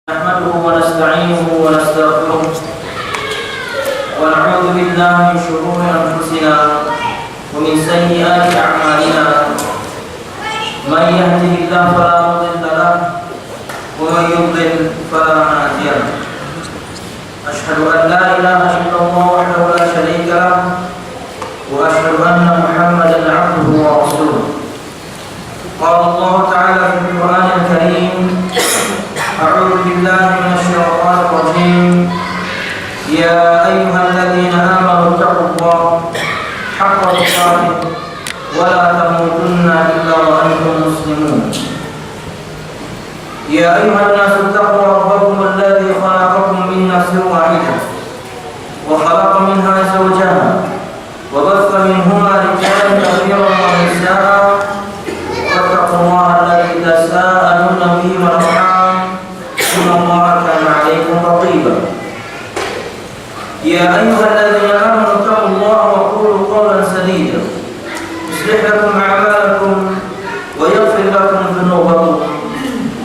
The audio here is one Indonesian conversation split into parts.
نحمده ونستعينه ونستغفره ونعوذ بالله من شرور أنفسنا ومن سيئات أعمالنا من يهده الله فلا مضل له ومن يضلل فلا هادي له أشهد أن لا إله إلا الله وحده لا شريك له وأشهد أن محمدا عبده ورسوله قال الله تعالى في القرآن الكريم أعوذ بالله من الشيطان الرجيم يا أيها الذين آمنوا اتقوا الله حق تقاته ولا تموتن إلا وأنتم مسلمون يا أيها الناس اتقوا ربكم الذي خلقكم من نفس واحدة وخلق منها زوجها وبث منهما رجالا كثيرا ونساء واتقوا الله الذي تساءلون به والأرحام إن الله كان عليكم رقيبا يا أيها الذين آمنوا اتقوا الله وقولوا قولا سديدا يصلح لكم أعمالكم ويغفر لكم ذنوبكم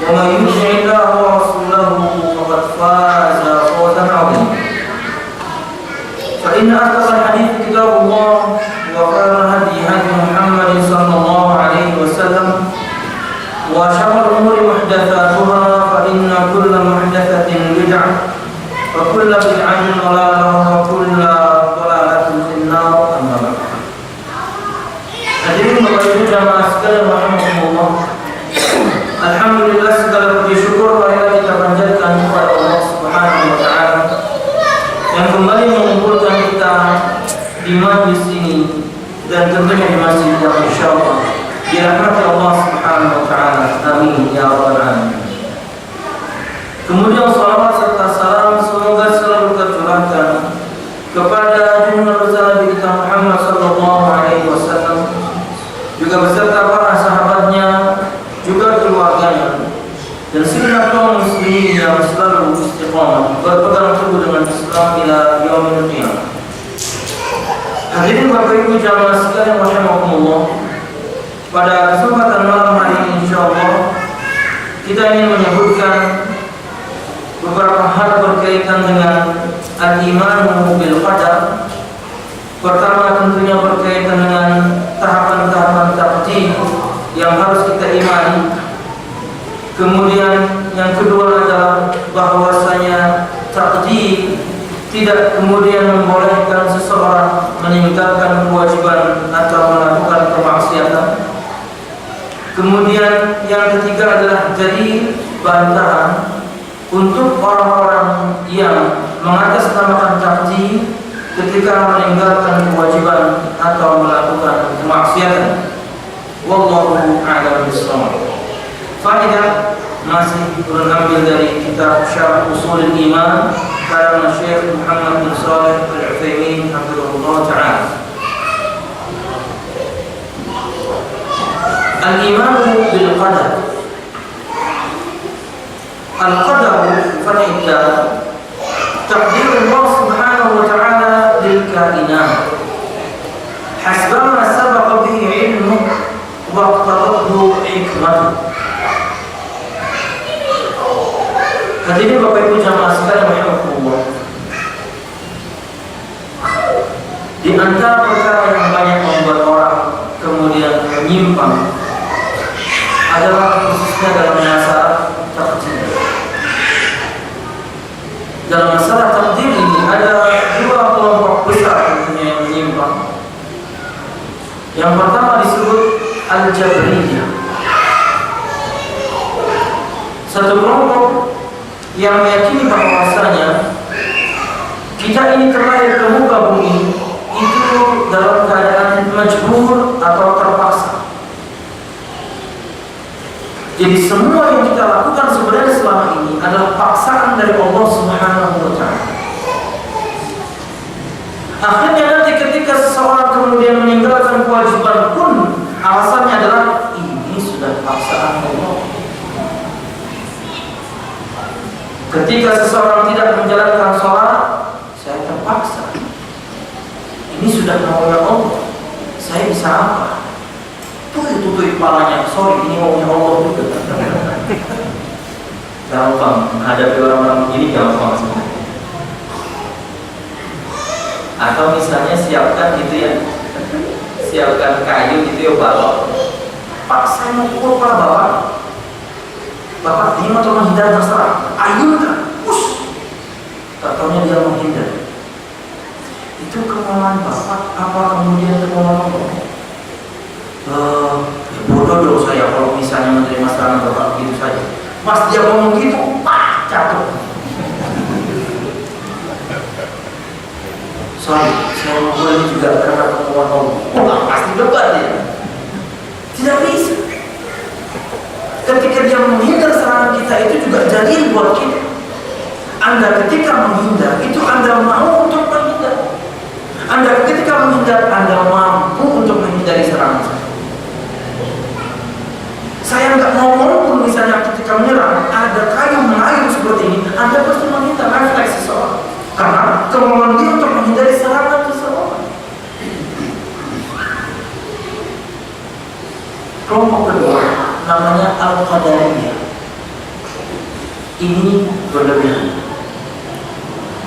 ومن يطع الله ورسوله فقد فاز فوزا عظيما فإن أصدق الحديث كتاب الله وخير الهدي هدي محمد صلى الله عليه وسلم وشر الأمور محدثاتها فإن كل محدثة بدعة وكل بدعة ضلالة وكل ضلالة في النار أما بعد. Hadirin Bapak Ibu jamaah sekalian rahimakumullah. Alhamdulillah segala puji syukur marilah kita panjatkan kepada Allah Subhanahu wa taala yang kembali mengumpulkan kita di majlis ini dan tentunya di masjid yang insyaallah dirahmati Allah Subhanahu wa taala. Amin ya rabbal alamin. Kemudian salawat serta salam semoga selalu tercurahkan kepada junjungan besar Nabi kita Muhammad sallallahu alaihi wasallam juga beserta para sahabatnya, juga keluarganya dan segenap kaum muslimin yang selalu istiqamah berpegang teguh dengan Islam ila yaumil qiyamah. Hadirin Bapak Ibu jamaah sekalian rahimakumullah. Pada kesempatan malam hari ini insyaallah kita ingin menyebutkan beberapa hal berkaitan dengan al-imanu bil qadar. Pertama tentunya berkaitan dengan tahapan-tahapan takdir yang harus kita imani. Kemudian yang kedua adalah bahwasanya takdir tidak kemudian membolehkan seseorang meninggalkan kewajiban atau melakukan kemaksiatan. Kemudian yang ketiga adalah jadi bantahan untuk orang-orang yang mengatasnamakan takdir ketika meninggalkan kewajiban atau melakukan kemaksiatan. Wallahu a'lam bishawab. Faedah masih berambil dari kitab Syarh Ushul Iman karya Syekh Muhammad bin Shalih Al-Utsaimin hafizahullah taala. Al-iman bil qadar. Al-qadar fa'idda taqdir Allah Subhanahu wa ta'ala lil kainat hasbama sabaqa bihi ilmu wa iqtadatu hikmah. Hadirin Bapak Ibu jamaah sekalian rahimakumullah. Di antara perkara yang banyak membuat orang kemudian menyimpang adalah khususnya dalam masalah takdir. Dalam masalah takdir ini ada dua kelompok besar tentunya yang menyimpang. Yang pertama disebut al-jabriyah. Satu kelompok yang meyakini bahwasanya kita ini terlahir ke muka bumi itu dalam keadaan majbur atau terpaksa. Jadi semua yang kita lakukan sebenarnya selama ini adalah paksaan dari Allah Subhanahu wa taala. Akhirnya nanti ketika seseorang kemudian meninggalkan kewajiban pun alasannya adalah ini sudah paksaan Allah. Ketika seseorang tidak menjalankan sholat, saya terpaksa. Ini sudah maunya Allah. Saya bisa apa? Tutui kepalanya. Sorry, ini maunya Allah juga. gampang menghadapi orang-orang begini, gampang sebenarnya. Atau misalnya siapkan gitu ya, siapkan kayu gitu ya, balok. Pak, saya mau pukul kepala bapak. Bapak diem atau menghindar terserah. Ayo kan, push. Tak taunya dia menghindar. Itu kemauan bapak apa kemudian kemauan bapak? Bodoh dong saya kalau misalnya menerima serangan bapak begitu saja. Pas dia ngomong gitu, pak, jatuh. Saya mau juga karena kemauan Allah. Wah, pasti debat ya. Tidak bisa. Ketika dia menghindar serangan kita, itu juga jalil buat kita. Anda ketika menghindar, itu Anda mau untuk menghindar. Anda ketika menghindar, Anda mampu untuk menghindari serangan saya. Saya nggak mau pun misalnya ketika menyerang, ada kayu mengayun seperti ini, Anda pasti menghindar, refleks seseorang. Karena kemauan dia untuk menghindari serangan seseorang. Kelompok kedua namanya Al-Qadariyah. Ini berlebihan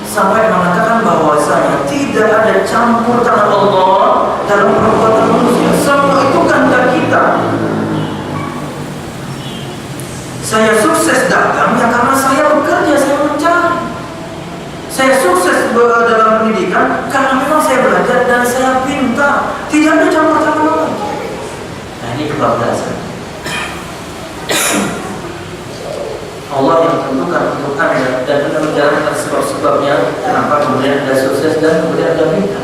sampai mengatakan bahwasanya tidak ada campur tangan Allah dalam perbuatan manusia. Semua itu kehendak kita. Saya sukses dagang ya karena saya bekerja, saya mencari. Saya sukses dalam pendidikan karena memang saya belajar dan saya pintar. Tidak ada campur tangan Allah. Nah, ini kebablasan. Allah yang tentukan untuk Anda dan Anda menjalankan sebab-sebabnya. Kenapa kemudian Anda sukses dan kemudian Anda pintar?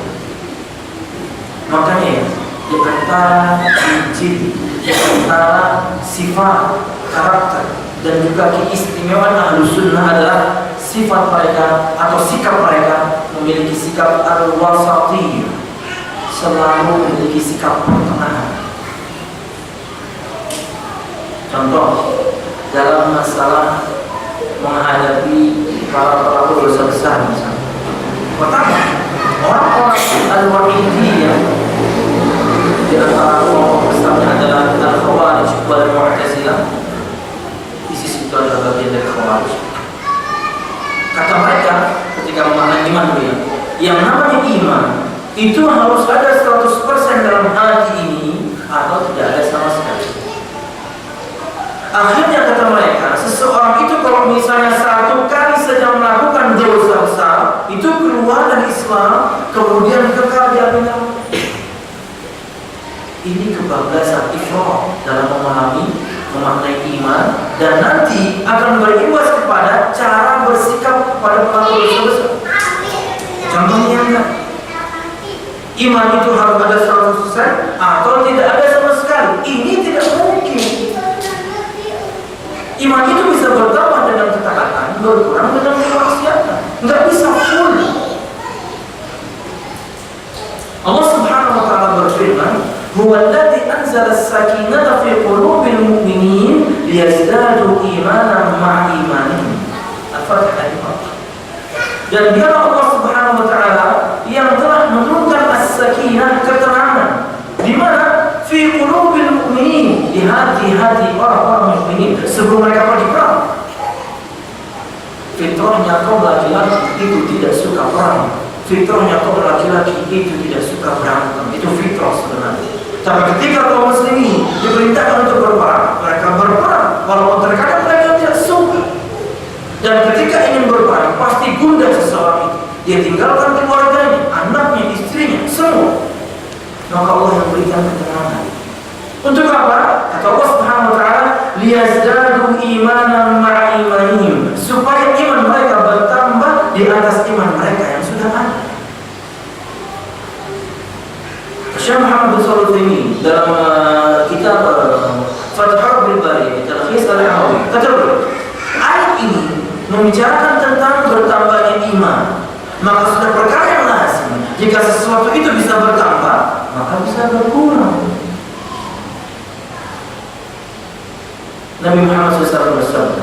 Makanya ya, di antara ciri, di antara sifat, karakter dan juga keistimewaan Ahlus Sunnah adalah sifat mereka atau sikap mereka memiliki sikap al-wasatiyah, selalu memiliki sikap pertengahan. Contoh dalam masalah menghadapi para pelaku dosa besar misalnya. Pertama, orang-orang al-wa'idiyah di antara kelompok besarnya adalah al-Khawarij wal Mu'tazilah. ISIS itu adalah bagian dari Khawarij. Kata mereka ketika memaknai iman dulu, yang namanya iman itu harus ada 100% dalam hati ini atau tidak ada sama sekali. Akhirnya kata mereka, seseorang itu kalau misalnya satu kali saja melakukan dosa besar, itu keluar dari Islam, kemudian kekal di api neraka. Ini kebablasan ifrat dalam memahami, memaknai iman, dan nanti akan berimbas kepada cara bersikap kepada pelaku dosa besar. Contohnya enggak? Iman itu harus ada 100% atau tidak ada sama sekali. Ini tidak mungkin. Iman itu bisa bertambah dengan ketaatan, berkurang dengan kemaksiatan. Enggak bisa full. Allah Subhanahu wa taala berfirman, "Huwa alladzi anzala as-sakinata fi qulubil mu'minin liyazdadu imanan ma'a imanihim." Al-Fatihah. Dan dia Allah Subhanahu wa taala yang telah menurunkan as-sakinah, ketenangan. Di mana? Fi qulubil mu'minin, di hati-hati orang-orang mukminin sebelum mereka pergi perang. Fitrahnya kaum laki-laki itu tidak suka perang. Fitrahnya kaum laki-laki itu tidak suka berantem. Itu fitrah sebenarnya. Tapi ketika kaum muslimin diperintahkan untuk berperang, mereka berperang walaupun terkadang mereka tidak suka. Dan ketika ingin berperang, pasti gundah seseorang itu. Dia tinggalkan keluarganya, anaknya, istrinya, semua. Maka Allah yang berikan ketenangan. Untuk apa? Kata Allah Subhanahu wa taala, liyazdadu imanan ma'a imanihim, supaya iman mereka bertambah di atas iman mereka yang sudah ada. Syekh Muhammad bin Shalih Al-Utsaimin dalam kitab Fathul Bari, Talkhis Al-Hamawi, kata beliau, ayat ini membicarakan tentang bertambahnya iman. Maka sudah perkara yang lazim. Jika sesuatu itu bisa bertambah, maka bisa berkurang. Nabi Muhammad SAW bersabda,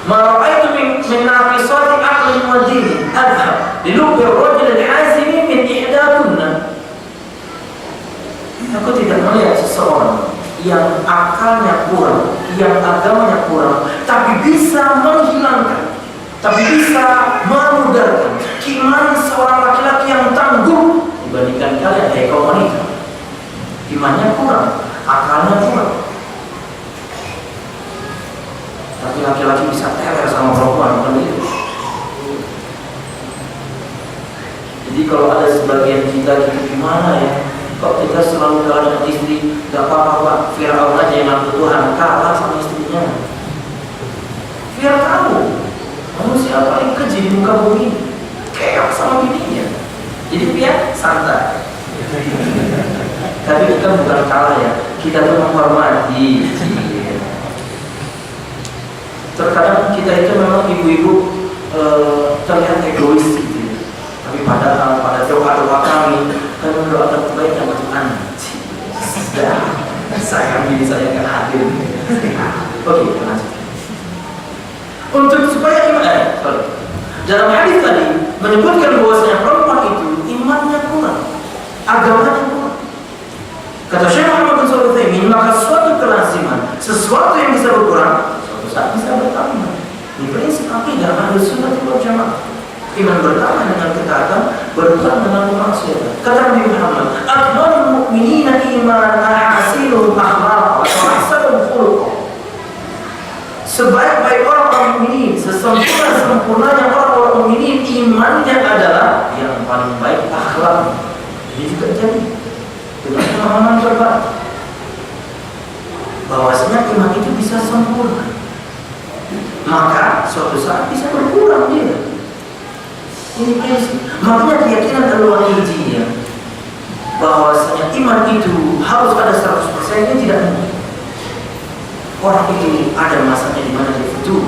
"Ma ra'aitu min naqisati aqlin wa din adhab li lubbi ar-rajul al-hazim min ihdakunna." Aku tidak melihat seseorang yang akalnya kurang, yang agamanya kurang, tapi bisa menghilangkan, tapi bisa memudarkan keimanan seorang laki-laki yang tangguh dibandingkan kalian, kaum wanita. Imannya kurang, akalnya kurang, tapi laki-laki bisa teler sama perempuan, bukan itu. Jadi kalau ada sebagian kita gitu, gimana ya? Kok kita selalu kalah dengan istri? Gak apa-apa Pak, Fir'aun aja yang ngaku Tuhan kalah sama istrinya. Fir'aun manusia paling keji di muka bumi, keok sama bininya. Jadi biar santai. Tapi kita bukan kalah ya, kita tuh menghormati. Terkadang kita itu memang ibu-ibu terlihat egois gitu. Tapi padahal pada doa-doa kami mendoakan kebaikan untuk anak. Sayang diri saya akan hadir. Oke, lanjut. Untuk supaya iman, dalam hadis tadi menyebutkan bahwasanya perempuan itu imannya kurang, agamanya kurang. Kata Syekh Muhammad bin Shalih Al-Utsaimin, maka suatu kelaziman, sesuatu yang bisa berkurang, suatu saat bisa bertambah. Ini prinsip akidah Ahlus Sunnah wal Jamaah. Iman bertambah dengan ketaatan, berkurang dengan kemaksiatan. Kata Nabi Muhammad, akmalul mu'minina imanan ahasinuhum akhlaqan wa ahsanuhum khuluqan. Sebaik-baik orang mukminin, sesempurnanya orang mukminin, imannya adalah yang paling baik akhlak. Ini juga jadi dengan pemahaman terbaik bahwasanya iman itu bisa sempurna, maka suatu saat bisa berkurang dia. Ini prinsip. Makanya keyakinan al-wahidiyah bahwasanya iman itu harus ada 100% ini tidak mungkin. Orang itu ada masanya di mana dia futur,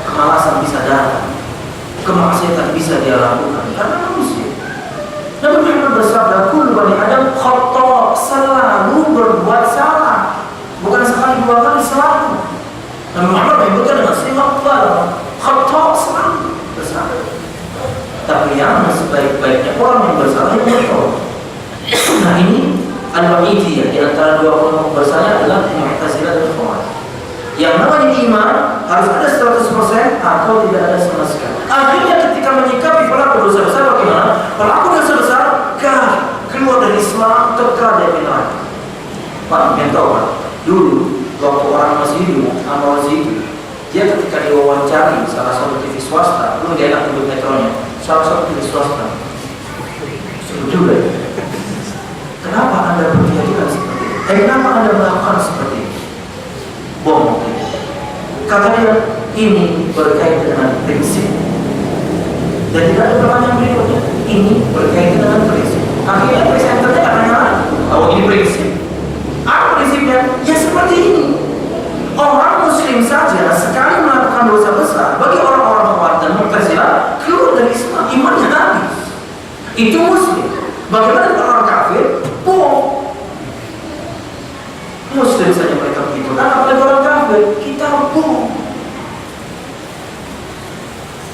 kemalasan bisa datang, kemaksiatan bisa dia lakukan karena manusia. Nabi Muhammad bersabda, kullu bani Adam khata', selalu berbuat salah, bukan sekali dua kali, selalu. Nabi Muhammad menyebutkan dengan sifat khata', selalu bersalah. Tapi yang sebaik-baiknya orang yang bersalah itu bertobat. Nah ini al-wa'idiyah, di antara dua kelompok bersalah adalah Mu'tazilah dan Khawarij. Yang namanya iman harus ada 100% atau tidak ada sama sekali. Akhirnya ketika menyikapi pelaku dosa besar bagaimana? Pelaku dosa besar keluar dari Islam, kekal dari neraka. Pak, yang tahu Pak, dulu waktu orang masih hidup, Anwar Ziki, dia ketika diwawancari salah satu TV swasta, belum dia enak untuk metronya, salah satu TV swasta, juga. Kenapa Anda berkeyakinan seperti itu? Kenapa Anda melakukan seperti itu? Bom. Kata dia, ini berkaitan dengan prinsip. Dan tidak ada pertanyaan berikutnya. Ini berkaitan dengan prinsip. Akhirnya presenternya tak nanya lagi. Oh ini prinsip. Apa prinsipnya? Ya seperti ini. Orang Muslim saja sekali melakukan dosa besar, bagi orang-orang Khawarij dan Mu'tazilah keluar dari Islam, imannya habis. Itu Muslim. Bagaimana dengan orang kafir? Bohong. Muslim saja mereka begitu. Kan apalagi orang kafir, kita bohong.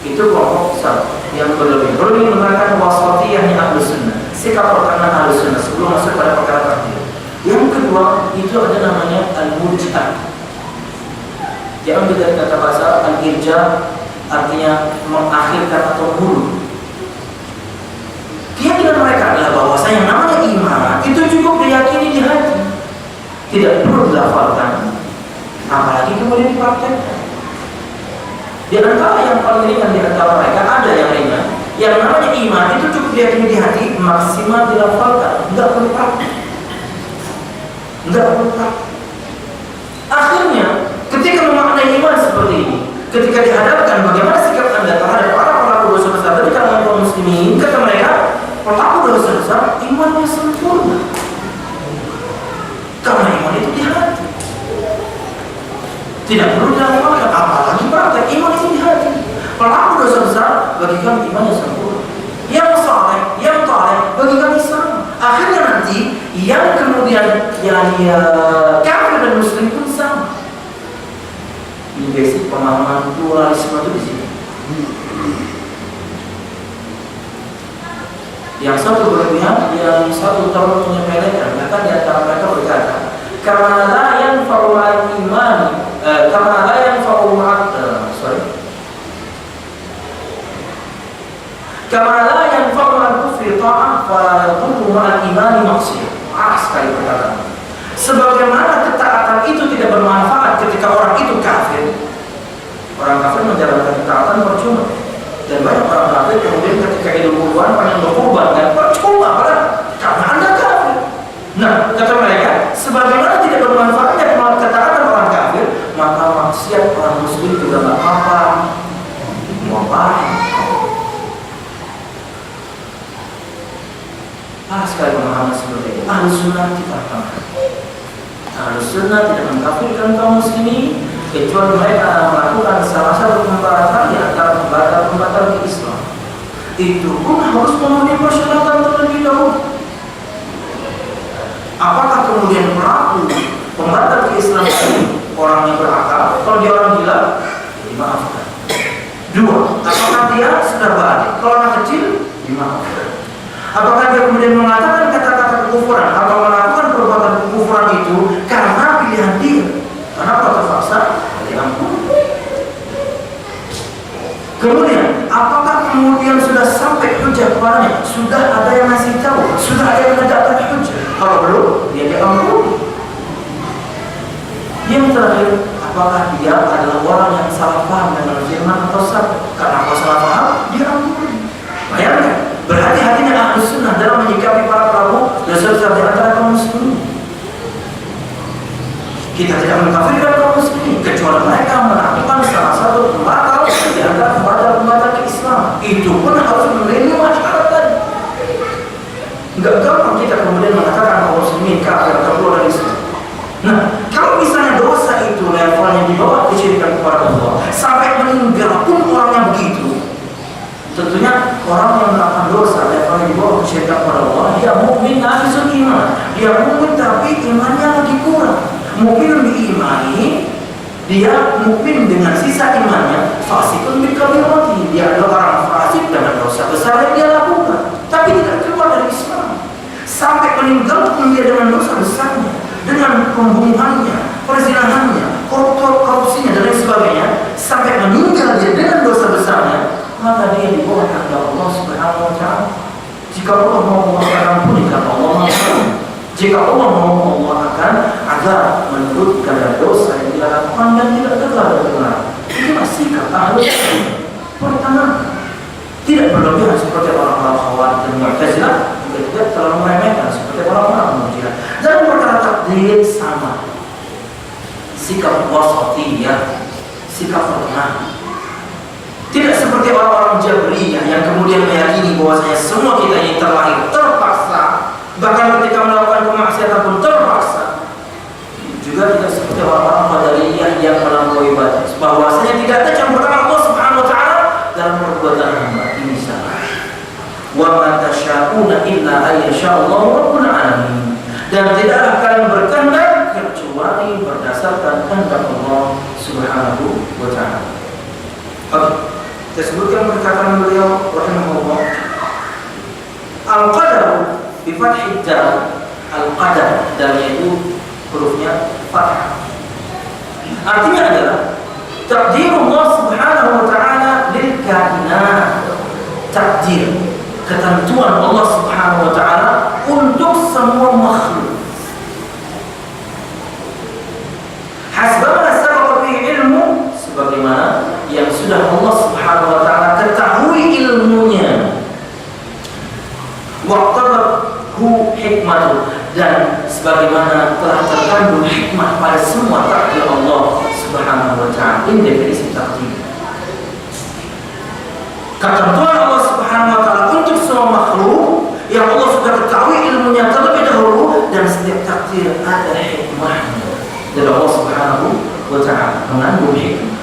Itu kelompok yang berlebih. Berlebih mengatakan wasatiyahnya Ahlus Sunnah, sikap perkataan Ahlus Sunnah sebelum masuk pada perkara takdir. Yang kedua itu ada namanya al-murji'ah. Diambil dari kata bahasa al-irja, artinya mengakhirkan atau bunuh. Keyakinan mereka adalah bahwa yang namanya iman itu cukup diyakini di hati, tidak perlu dilafalkan, apalagi kemudian dipraktekkan. Di antara yang paling ringan di antara mereka ada yang ringan, yang namanya iman itu cukup diyakini di hati, maksimal dilafalkan, tidak perlu praktek, tidak perlu praktek. Akhirnya ketika memaknai iman seperti ini, ketika dihadapkan bagaimana sikap Anda terhadap para pelaku dosa besar dari kalangan kaum muslimin, kata mereka, pelaku dosa besar imannya sempurna karena iman itu di hati, tidak perlu dilakukan apalagi praktek. Iman itu di hati. Pelaku dosa besar bagi kami imannya sempurna, yang saleh, yang taat bagi kami sama. Akhirnya nanti yang kemudian kafir dan muslim pun sama. Ini basic pemahaman pluralisme itu di sini. Yang satu berlebihan, yang satu terlalu menyepelekan. Bahkan di antara mereka berkata, Kama la yanfa'u al-iman, kama la yanfa'u kama la yanfa'u al-kufri ta'ah fala yadurru ma'al imani maksiyah. Sekali perkataan. Sebagaimana ketaatan itu tidak bermanfaat ketika orang itu kafir. Orang kafir menjalankan ketaatan percuma. Dan banyak orang kafir kemudian ketika Idul Kurban pengen berkurban dan percuma karena Anda kafir. Nah, kata mereka, sebagaimana tidak bermanfaatnya ketaatan orang kafir, maka maksiat orang muslim juga tidak apa-apa. Mau apa? Sekali pemahaman seperti itu. Ahlus sunnah kita paham. Ahlus sunnah tidak mengkafirkan kaum muslimin kecuali mereka melakukan salah satu pembatal di antara pembatal di Islam. Itu pun harus memenuhi persyaratan terlebih dahulu. Apakah kemudian pelaku pembatal ke Islam ini orang yang berakal? Kalau dia orang gila, dimaafkan. Dua, apakah dia sudah balik? Kalau anak kecil, dimaafkan. Apakah dia kemudian mengatakan kata-kata kekufuran atau melakukan perbuatan kekufuran itu karena pilihan dia? Kenapa terpaksa? Diampuni. Kemudian, apakah kemudian sudah sampai hujah kepadanya? Sudah ada yang ngasih tahu? Sudah ada yang menegakkan hujah? Kalau belum, dia diampuni. Yang terakhir, apakah dia adalah orang yang salah paham dengan firman atau sabda? Karena kalau salah paham, diampuni. Bayangkan. Berhati-hatinya Ahlus Sunnah dalam menyikapi para pelaku dosa-dosa di antara kaum muslimin. Kita tidak mengkafirkan kaum muslimin kecuali mereka melakukan salah satu pembatal di antara pembatal ke Islam. Itu pun harus memenuhi syarat tadi. Enggak gampang kita kemudian mengatakan kaum muslimin kafir atau keluar dari Islam. Nah, kalau misalnya dosa itu levelnya di bawah kesyirikan kepada Allah sampai meninggal pun orang yang begitu, tentunya orang yang melakukan dosa levelnya di bawah kesyirikan kepada Allah, dia mukmin naqisul iman. Dia mukmin tapi imannya lagi kurang. Mukmin diimani, dia mukmin dengan sisa imannya, fasikun bil kabirati. Dia adalah orang fasik dengan dosa besar yang dia lakukan, tapi tidak keluar dari Islam. Sampai meninggal pun dia dengan dosa besarnya, dengan pembunuhannya, perzinahannya, korupsinya dan lain sebagainya, sampai meninggal dia dengan dosa besarnya, maka dia di bawah kehendak Allah Subhanahu wa taala. Jika Allah mau mengampuni, kata Allah mengampuni. Jika Allah mau, Allah akan agar menurutkan dari dosa yang dia lakukan dan tidak tegar dari neraka. Ini masih kata Ahlus Sunnah. Pertama, tidak berlebihan seperti orang-orang Khawarij dan Mu'tazilah, juga tidak terlalu meremehkan seperti orang-orang Mu'tazilah. Dalam perkara takdir sama, sikap wasatiyah, sikap tengah. Tidak seperti orang-orang Jabriyah yang kemudian meyakini bahwasanya semua kita ini terlahir terpaksa, bahkan ketika melakukan kemaksiatan pun terpaksa. Juga tidak seperti orang-orang Qadariyah yang melampaui batas, bahwasanya tidak ada campuran Allah Subhanahu wa taala dalam perbuatan hamba. Ini salah. Wa ma tasyauna illa ayyashallahu rabbul alamin. Dan tidaklah kalian berkehendak kecuali berdasarkan kehendak Allah Subhanahu wa taala. Kita sebutkan perkataan beliau rahimahullah. Al-qadar bi fathid dal, al-qadar, dan yaitu hurufnya fathah. Artinya adalah takdirullah Subhanahu wa taala lil kainat. Takdir, ketentuan Allah Subhanahu wa taala untuk semua makhluk. Hasbama sabaqa fi ilmu, sebagaimana yang sudah Allah Subhanahu wa taala ketahui ilmunya. Waqtahu hikmatu, dan sebagaimana telah terkandung hikmah pada semua takdir Allah Subhanahu wa taala. Ini definisi takdir. Ketentuan Allah Subhanahu wa taala untuk semua makhluk yang Allah sudah ketahui ilmunya terlebih dahulu, dan setiap takdir ada hikmahnya dari Allah Subhanahu wa taala, mengandung hikmah.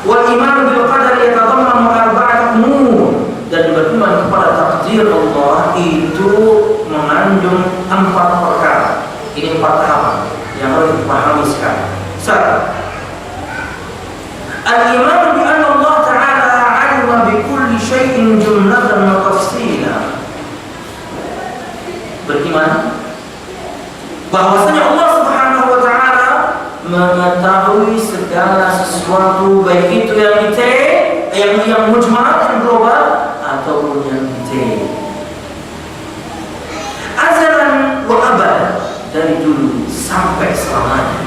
Wal iman bil qadari yatadamman arba'at umur, dan beriman kepada takdir Allah itu mengandung 4 perkara. Ini 4 tahapan yang harus dipahami sekarang. Satu, al-iman bi anna Allah ta'ala 'alima bi kulli syai'in jumlatan wa tafsila. Beriman bahwa sesuatu, baik itu yang detail, yang mujmal dan global, ataupun yang detail. Azalan wa abad, dari dulu sampai selamanya.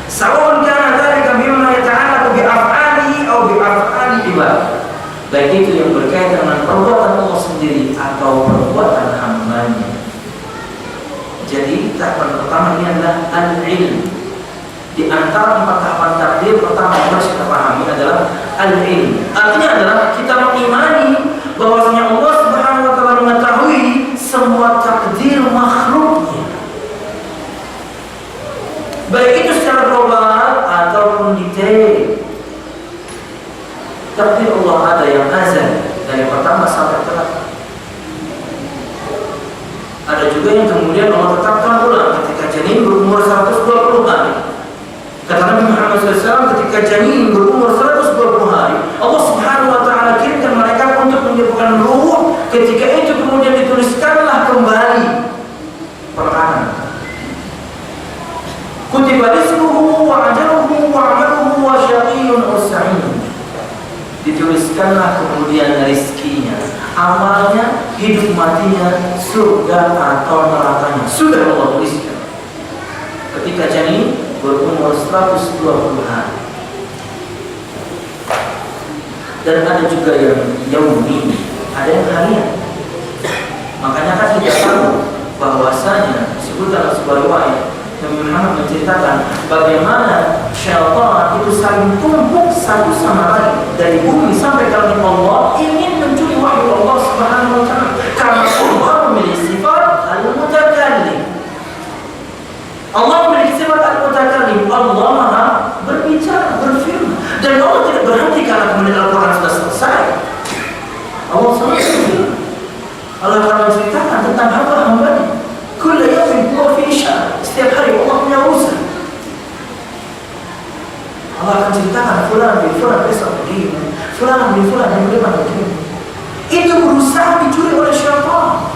Sawa'un kana dzalika mimma yata'allaqu bi af'alihi aw bi af'ali ibad. Baik itu yang berkaitan dengan perbuatan Allah sendiri atau perbuatan hamba-Nya. Jadi tahapan pertama ini adalah al-ilm. Di antara 4 tahapan takdir pertama yang harus kita pahami adalah al-ilm. Artinya adalah kita mengimani bahwasanya Allah Subhanahu wa taala mengetahui semua takdir makhluknya, baik itu secara global ataupun detail. Takdir Allah ada yang azal dari pertama sampai terakhir. Ada juga yang kemudian Allah tetapkan ulang ketika janin berumur 120 hari. Kata Nabi Muhammad SAW, ketika janin berumur 120 hari, Allah Subhanahu wa taala kirimkan malaikat untuk menyiapkan ruh. Ketika itu kemudian dituliskanlah kembali perkataan. Kutiba rizquhu wa ajaluhu wa amaluhu wa syaqiyyun aw sa'id. Dituliskanlah kemudian rizkinya, amalnya, hidup matinya, surga atau nerakanya. Sudah Allah tuliskan ketika janin berumur 120 hari. Dan ada juga yang yaumi, ada yang harian. Makanya kan kita tahu bahwasanya disebut dalam sebuah riwayat Nabi Muhammad menceritakan bagaimana syaitan itu saling tumpuk satu sama lain dari bumi sampai ke langit Allah, ingin mencuri wahyu Allah Subhanahu wa taala. Karena Allah memiliki sifat al-mutakallim. Allah memiliki sifat al-mutakallim. Allah Maha berbicara, berfirman, dan Allah tidak berhenti karena kemudian Al-Quran sudah selesai. Allah SWT Allah akan menceritakan tentang hamba-hambanya. Kullu yawmin huwa fi sya'n. Setiap hari Allah punya urusan. Allah akan ceritakan fulan bin fulan besok begini, fulan bin fulan yang bagaimana begini. Itu berusaha dicuri oleh syaitan.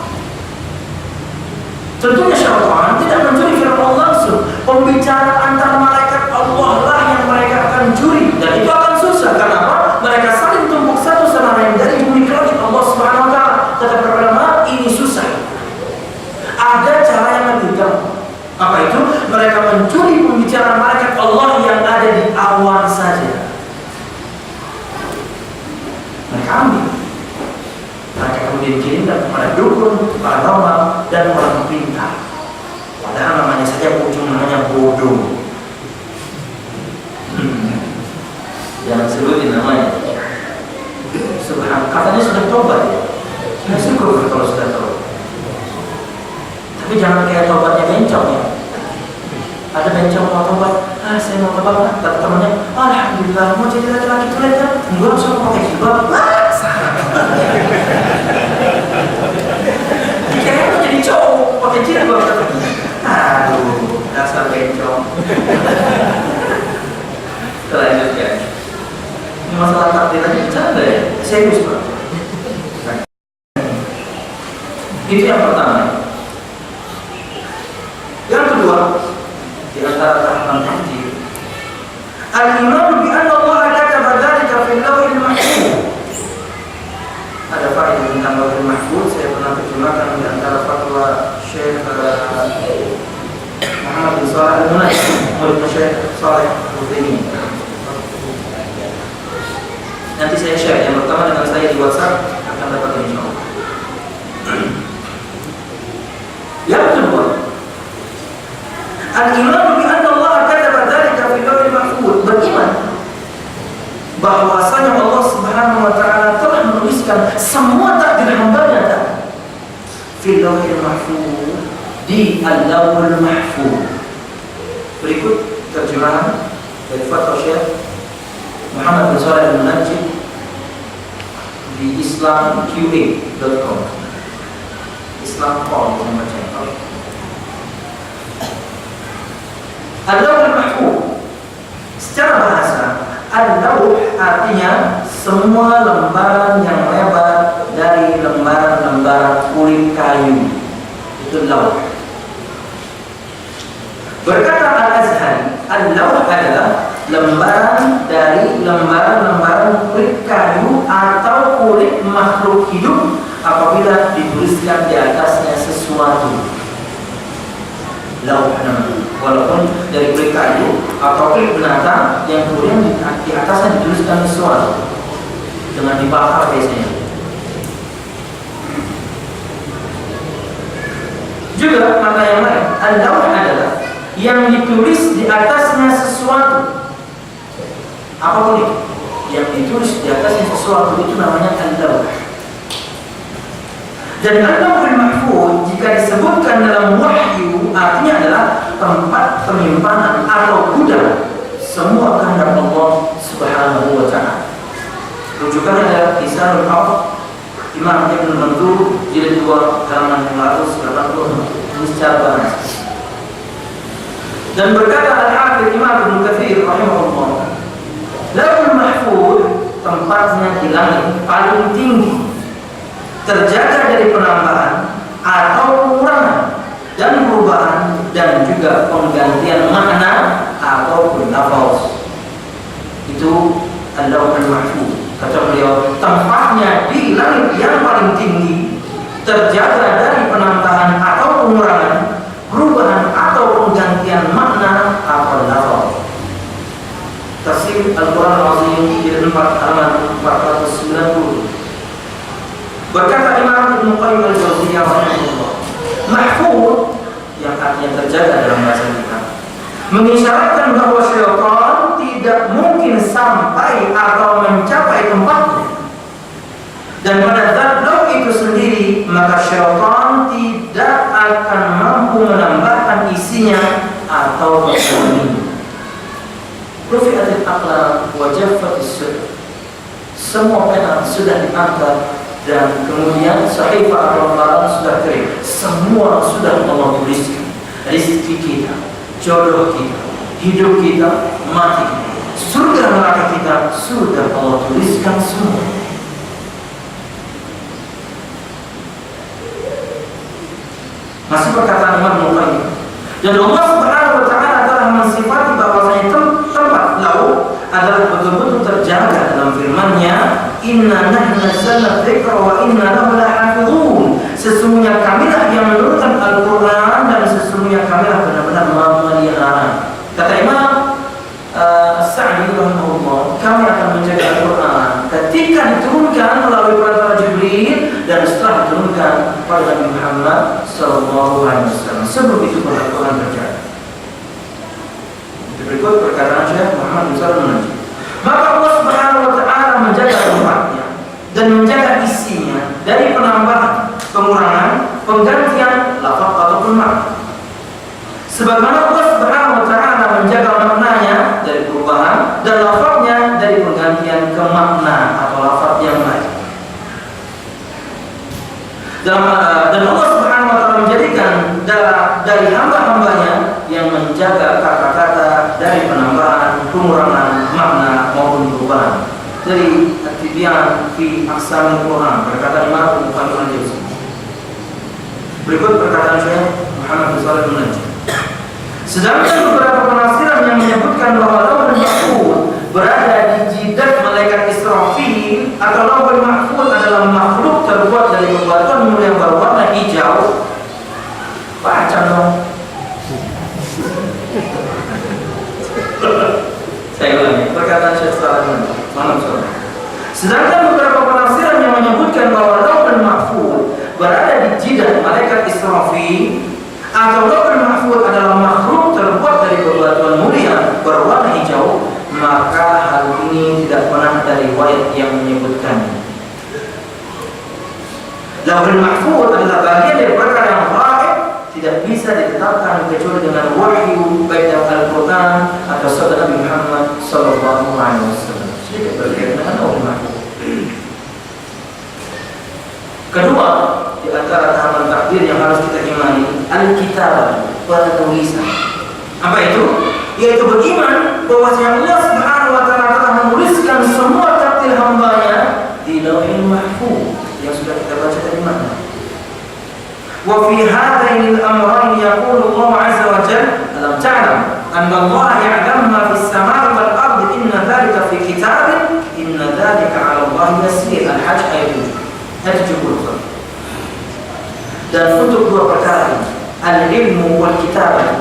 Tentunya syaitan tidak mencuri firman Allah langsung. Pembicaraan antara malaikat Allah lah yang mereka akan curi, dan itu akan susah. Kenapa? Mereka saling tumpuk satu sama lain dari bumi ke langit Allah Subhanahu wa taala. Kata para ulama, ini susah. Ada cara yang lebih gampang. Apa itu? Mereka mencuri pembicaraan malaikat Allah yang ada di awan saja. Mereka ambil. Mereka kemudian kirimkan kepada dukun, para ramal, dan orang pintar. Padahal namanya saja ujungnya bodoh. Jangan sebutin namanya. Subhanallah, katanya sudah tobat ya. Saya syukur kalau sudah tobat. Tapi jangan kayak tobatnya bencong ya. Ada bencong mau tobat, saya mau tobat. Kata temannya, alhamdulillah mau jadi laki-laki tulen kan? Enggak usah pakai jilbab. Kayaknya mau jadi cowok pakai jilbab. Aduh, dasar bencong. Selanjutnya, ini masalah takdir aja bercanda ya. Serius Pak. Itu yang pertama. Yang kedua, di antara tahapan takdir, al-iman bi anna Allah kataba dzalika fil lawhil mahfuz. Ada faedah tentang lawhil mahfuz. Saya pernah terjemahkan di antara fatwa Syekh Muhammad bin Shalih Al-Munajjid, murid Syekh Shalih Al-Utsaimin. Nanti saya share yang pertama dengan saya di WhatsApp, akan dapat insyaallah. Yang kedua, al-iman bi anna Allah kataba dzalika fil lawhil mahfuz. Beriman bahwasanya Allah Subhanahu wa taala telah menuliskan semua takdir hamba-Nya fil lawhil mahfuz, di al-lawhul mahfuz. Berikut terjemahan dari fatwa Syekh Muhammad bin Shalih Al-Munajjid di islamqa.com. Islamqa macam Al-Lawh Mahfuz. Secara bahasa, Al-Lawh artinya semua lembaran yang lebar dari lembaran-lembaran kulit kayu. Itu Lawh. Berkata Al-Azhari, Al-lawh adalah lembaran dari lembaran kulit kayu atau kulit makhluk hidup apabila dituliskan di atasnya sesuatu. Lauh namanya. Walaupun dari kulit kayu atau kulit binatang yang kemudian di atasnya dituliskan sesuatu dengan dibakar biasanya. Juga makna yang lain, al-lawh adalah yang ditulis di atasnya sesuatu. Apapun itu yang ditulis di atasnya sesuatu itu namanya al-lawh. Dan al-lawhul mahfuz jika disebutkan dalam wahyu artinya adalah tempat penyimpanan atau gudang semua kehendak Allah Subhanahu wa taala. Rujukannya adalah Lisanul Hal Imam Ibn Mandur jilid 2 halaman 580 ini secara bahasa. Dan berkata Al-Hafidz Imam Ibnu Katsir rahimahullah, Lauhul Mahfuz tempatnya di langit paling tinggi, terjaga dari penambahan atau pengurangan dan perubahan dan juga penggantian makna ataupun lafaz. Itu Al-Lauhul Mahfuz. Kata beliau, tempatnya di langit yang paling tinggi, terjaga dari penambahan atau pengurangan, perubahan atau penggantian makna atau lafaz. Tafsir Al-Quran Al-Azim jilid 4 halaman 490. Berkata Imam Ibnu Qayyim Al-Jauziyah rahimahullah, mahfuz yang artinya terjaga dalam bahasa kita mengisyaratkan bahwa syaitan tidak mungkin sampai atau mencapai tempatnya. Dan pada zat lauh itu sendiri maka syaitan tidak akan mampu menambahkan isinya atau menguranginya. Rufi'atil aqlam wa jaffatis suhuf. Semua pena sudah diangkat dan kemudian sahifah al-qalam sudah kering. Semua sudah Allah tuliskan. Rezeki kita, jodoh kita, hidup kita, mati kita, surga neraka kita sudah Allah tuliskan semua. Masih perkataan Imam Muqayyim. Dan Allah Subhanahu wa taala telah mensifati bahwasanya tempat lauh adalah betul-betul terjaga dalam firman-Nya, Inna nahnu nazzalna dzikra wa inna lahu lahafizun. Sesungguhnya kamilah yang menurunkan Al-Quran dan sesungguhnya kamilah benar-benar memelihara. Kata Imam Sa'di rahimahullah, kami akan menjaga Al-Quran ketika diturunkan melalui perantara Jibril dan setelah diturunkan pada Nabi Muhammad SAW. Sebelum itu Al-Quran terjaga. Berikut perkataan Syekh Muhammad bin Shalih. Maka Allah Subhanahu wa taala menjaga tempatnya dan menjaga isinya dari penambahan, pengurangan, penggantian lafaz ataupun makna. Sebagaimana Allah Subhanahu wa taala menjaga maknanya dari perubahan dan lafaznya dari penggantian ke makna atau lafaz yang lain. Dan Allah Subhanahu wa taala menjadikan dari hamba-hambanya yang menjaga kata-kata dari penambahan, pengurangan makna maupun perubahan. Dari At-Tibyan fi Aqsamil Quran berkata Imam Ibnu Qayyim Al-Jauziyah. Berikut perkataan Syekh Muhammad bin Shalih Al-Munajjid. Sedangkan beberapa penafsiran yang menyebutkan bahwa Lauhul Mahfuz berada di jidat malaikat Israfil atau Lauhul Mahfuz adalah makhluk terbuat dari bebatuan mulia yang berwarna hijau. Baca dong. Saya ulangi perkataan Syekh Shalih Al-Munajjid. Sedangkan beberapa penafsiran yang menyebutkan bahwa Lauhul Mahfuz berada di jidat malaikat Israfil atau Lauhul Mahfuz adalah makhluk terbuat dari bebatuan mulia berwarna hijau, maka hal ini tidak pernah ada riwayat yang menyebutkannya. Lauhul Mahfuz adalah bagian dari perkara yang gaib, tidak bisa ditetapkan kecuali dengan wahyu baik dalam Al-Quran atau sabda Nabi Muhammad sallallahu alaihi wasallam. Sedikit berkaitan dengan Lauhul Mahfuz. Kedua, di antara tahapan takdir yang harus kita imani, al-kitabah, penulisan. Apa itu? Yaitu beriman bahwasanya Allah Subhanahu wa taala telah menuliskan semua takdir hamba-Nya di Lauhul Mahfuz yang sudah kita baca tadi mana. Wa fi hadaini al-amrayn yaqulu Allah 'azza wa jalla, alam ta'lam Anallaha ya'lamu ma fis samai wal ardi inna dzalika fi kitabin inna dzalika 'ala Allahi yasir. Al-Hajj ayat 70. Dan untuk dua perkara, al-ilmu wal kitabah,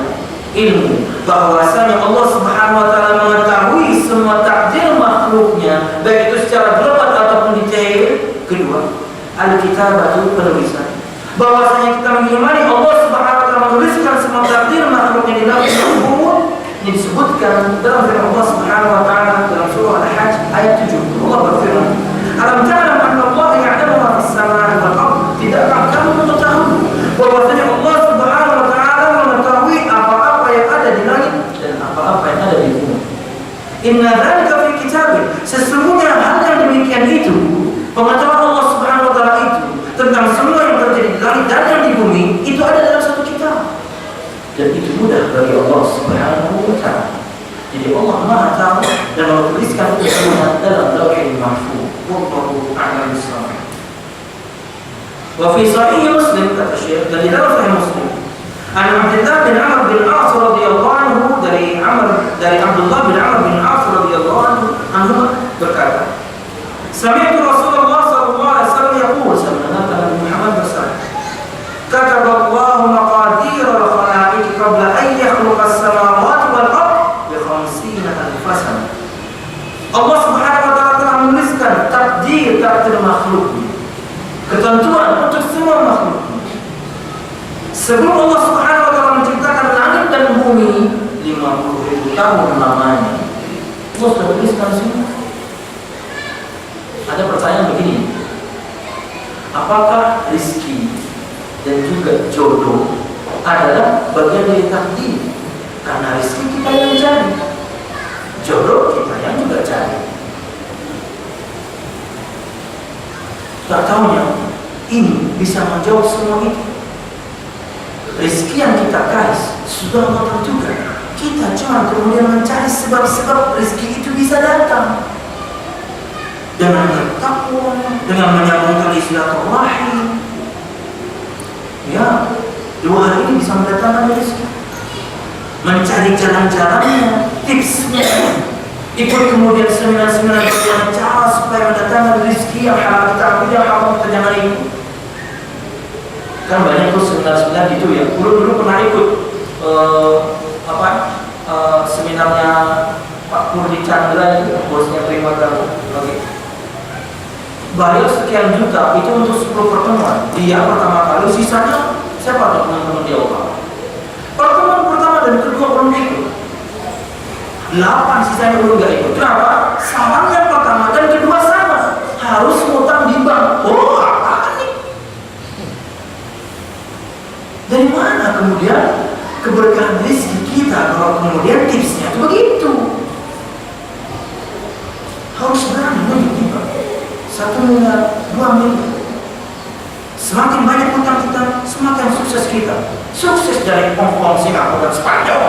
ilmu bahwasanya Allah Subhanahu wa taala mengetahui semua takdir makhluknya, baik itu secara global ataupun detail. Kedua, al-kitabah itu penulisan. Bahwasanya kita mengimani Allah Subhanahu wa taala menuliskan semua takdir makhluknya di lauh mahfuz. Ini disebutkan dalam firman Allah Subhanahu wa taala dalam surah Al-Hajj ayat 7. Allah berfirman, "Alam ta'lam anna Allah ya'lamu ma fis samai wal ardh?" Tidakkah kamu mengetahui bahwasanya Allah Subhanahu wa taala mengetahui apa-apa yang ada di langit dan apa-apa yang ada di bumi. Inna dzalika fi kitabin. Sesungguhnya hal yang demikian itu, pengetahuan Allah Subhanahu wa taala itu tentang semua yang terjadi di langit dan yang di bumi itu ada dalam satu kitab. Dan itu mudah bagi Allah Subhanahu wa taala. Jadi Allah Maha tahu dan menuliskan itu semua dalam Lauhul Mahfuz. Wallahu a'lam bishawab. Wa fi sahih Muslim, kata Syekh, dari dalam Sahih Muslim, an Abdullah bin Amr bin As radhiyallahu anhu, dari Abdullah bin Amr bin As radhiyallahu anhu berkata, sami'tu Rasulullah sallallahu alaihi wasallam yaqul, sama Nabi Muhammad bersabda, kataballahu maqadir al-khalaiq qabla an yakhluqa as-samawati wal ardh bi 50,000 sana. Allah Subhanahu wa taala telah menuliskan takdir makhluk, ketentuan untuk semua makhluk. Sebelum Allah Subhanahu wa taala menciptakan langit dan bumi 50,000 tahun lamanya, Allah sudah tuliskan semua. Ada pertanyaan begini, apakah rizki dan juga jodoh adalah bagian dari takdir? Karena rizki kita yang cari, jodoh kita yang juga cari. Tak tahunya ini bisa menjawab semua itu. Rezeki yang kita kais sudah Allah tentukan. Kita cuma kemudian mencari sebab-sebab rezeki itu bisa datang dengan bertakwa, dengan menyambungkan silaturahim. Ya, dua hal ini bisa mendatangkan rezeki. Mencari jalan-jalannya, tipsnya. Ikut kemudian seminar-seminar bagaimana cara supaya mendatangkan rezeki yang halal kita ambil, yang haram kita jangan ikut. Kan banyak tuh seminar-seminar gitu ya. Dulu pernah ikut seminarnya Pak Purdi Chandra itu, bosnya Prima Gama. Oke. Bayar sekian juta itu untuk 10 pertemuan. Dia pertama kali, sisanya siapa tuh teman-teman dia apa? Pertemuan pertama dan kedua belum ikut. 8 sisanya belum gak ikut. Kenapa? Salam yang pertama dan kedua sama, harus ngutang di bank. Oh, apa nih? Dari mana kemudian keberkahan rezeki kita kalau kemudian tipsnya itu begitu? Harus berani menunjuk 1 miliar, 2 miliar. Semakin banyak utang kita, semakin sukses kita. Sukses dari Hongkong, Singapura, dan Spanyol.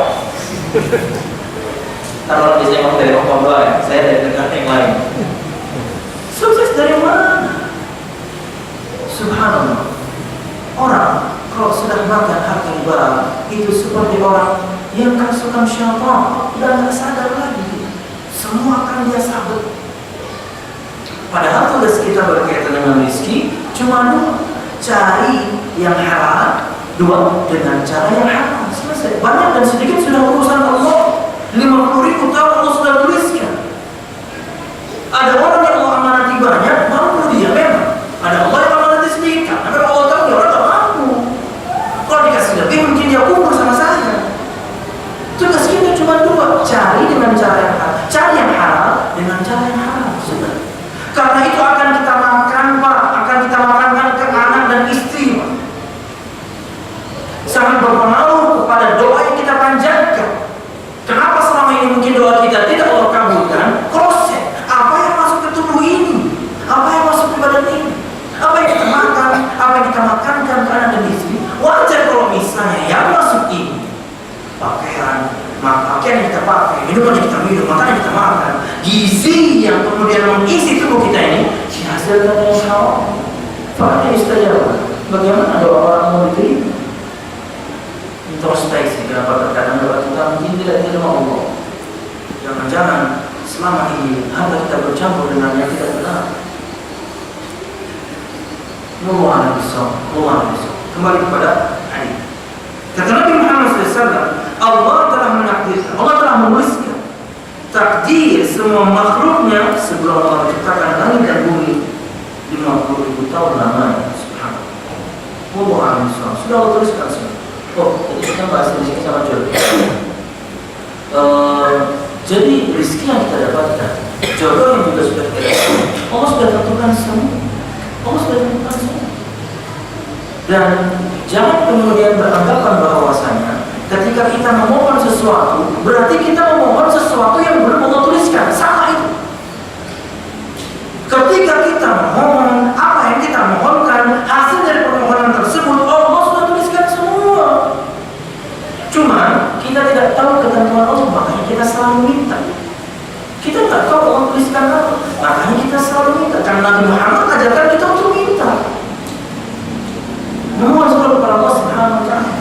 Kalau bisa ngomong dari Hongkong doang ya, saya dari negara yang lain. Sukses dari mana? Subhanallah. Orang kalau sudah makan harta barang itu seperti orang yang kerasukan syaitan dan tidak sadar lagi. Semua akan dia sabut. Padahal tugas kita berkaitan dengan rezeki cuma 2, cari yang halal, 2 dengan cara yang halal. Selesai. Banyak dan sedikit sudah urusan Allah. 50,000 tahun Allah sudah tuliskan. Ada orang yang Allah amanati banyak, mampu dia memang. Ada Allah yang amanati sedikit, karena Allah tahu dia orang tak mampu. Kalau dikasih lebih mungkin dia kubur sama saya. Tugas kita cuma 2, cari dengan cara yang halal, cari yang halal dengan cara yang halal. Sudah. Karena itu akan kita makan, Pak, akan kita makankan ke anak dan istri, Pak. Sangat berpengaruh kepada doa yang kita panjatkan. Kenapa selama ini mungkin doa kita tidak Allah kabulkan? Proses apa yang masuk ke tubuh ini, apa yang masuk ke badan ini, apa yang kita makan, apa yang kita makankan ke anak dan istri. Wajar kalau misalnya yang masuk ini pakaian yang kita pakai, minuman yang kita minum, makanan yang kita makan, gizi yang kemudian mengisi tubuh kita ini dihasilkan dari Allah. Fakta istajabah. Bagaimana doa orang mau diterima? Introspeksi, kenapa terkadang doa kita kita mungkin tidak diterima Allah. Jangan-jangan selama ini harta kita bercampur dengan yang tidak benar. Kembali kepada hadis. Kata Nabi Muhammad SAW, Allah telah menakdirkan, Allah telah menuliskan takdir semua makhluknya sebelum Allah menciptakan langit dan bumi 50.000 tahun lamanya. Subhanallah. Sudah Allah tuliskan semua. Jadi kita bahas rezeki sama jodoh. Jadi rezeki yang kita dapatkan, jodoh yang juga sudah kita dapatkan, Allah sudah tentukan semua. Dan jangan kemudian beranggapan bahwasanya ketika kita memohon sesuatu, berarti kita memohon sesuatu yang belum Allah tuliskan. Sama itu. Ketika kita memohon, apa yang kita mohonkan, hasil dari permohonan tersebut Allah sudah tuliskan semua. Cuma kita tidak tahu ketentuan Allah, makanya kita selalu minta. Kita tidak tahu Allah tuliskan apa, makanya kita selalu minta. Karena Nabi Muhammad ajarkan kita untuk minta. Memohon selalu kepada Allah Subhanahu wa Ta'ala.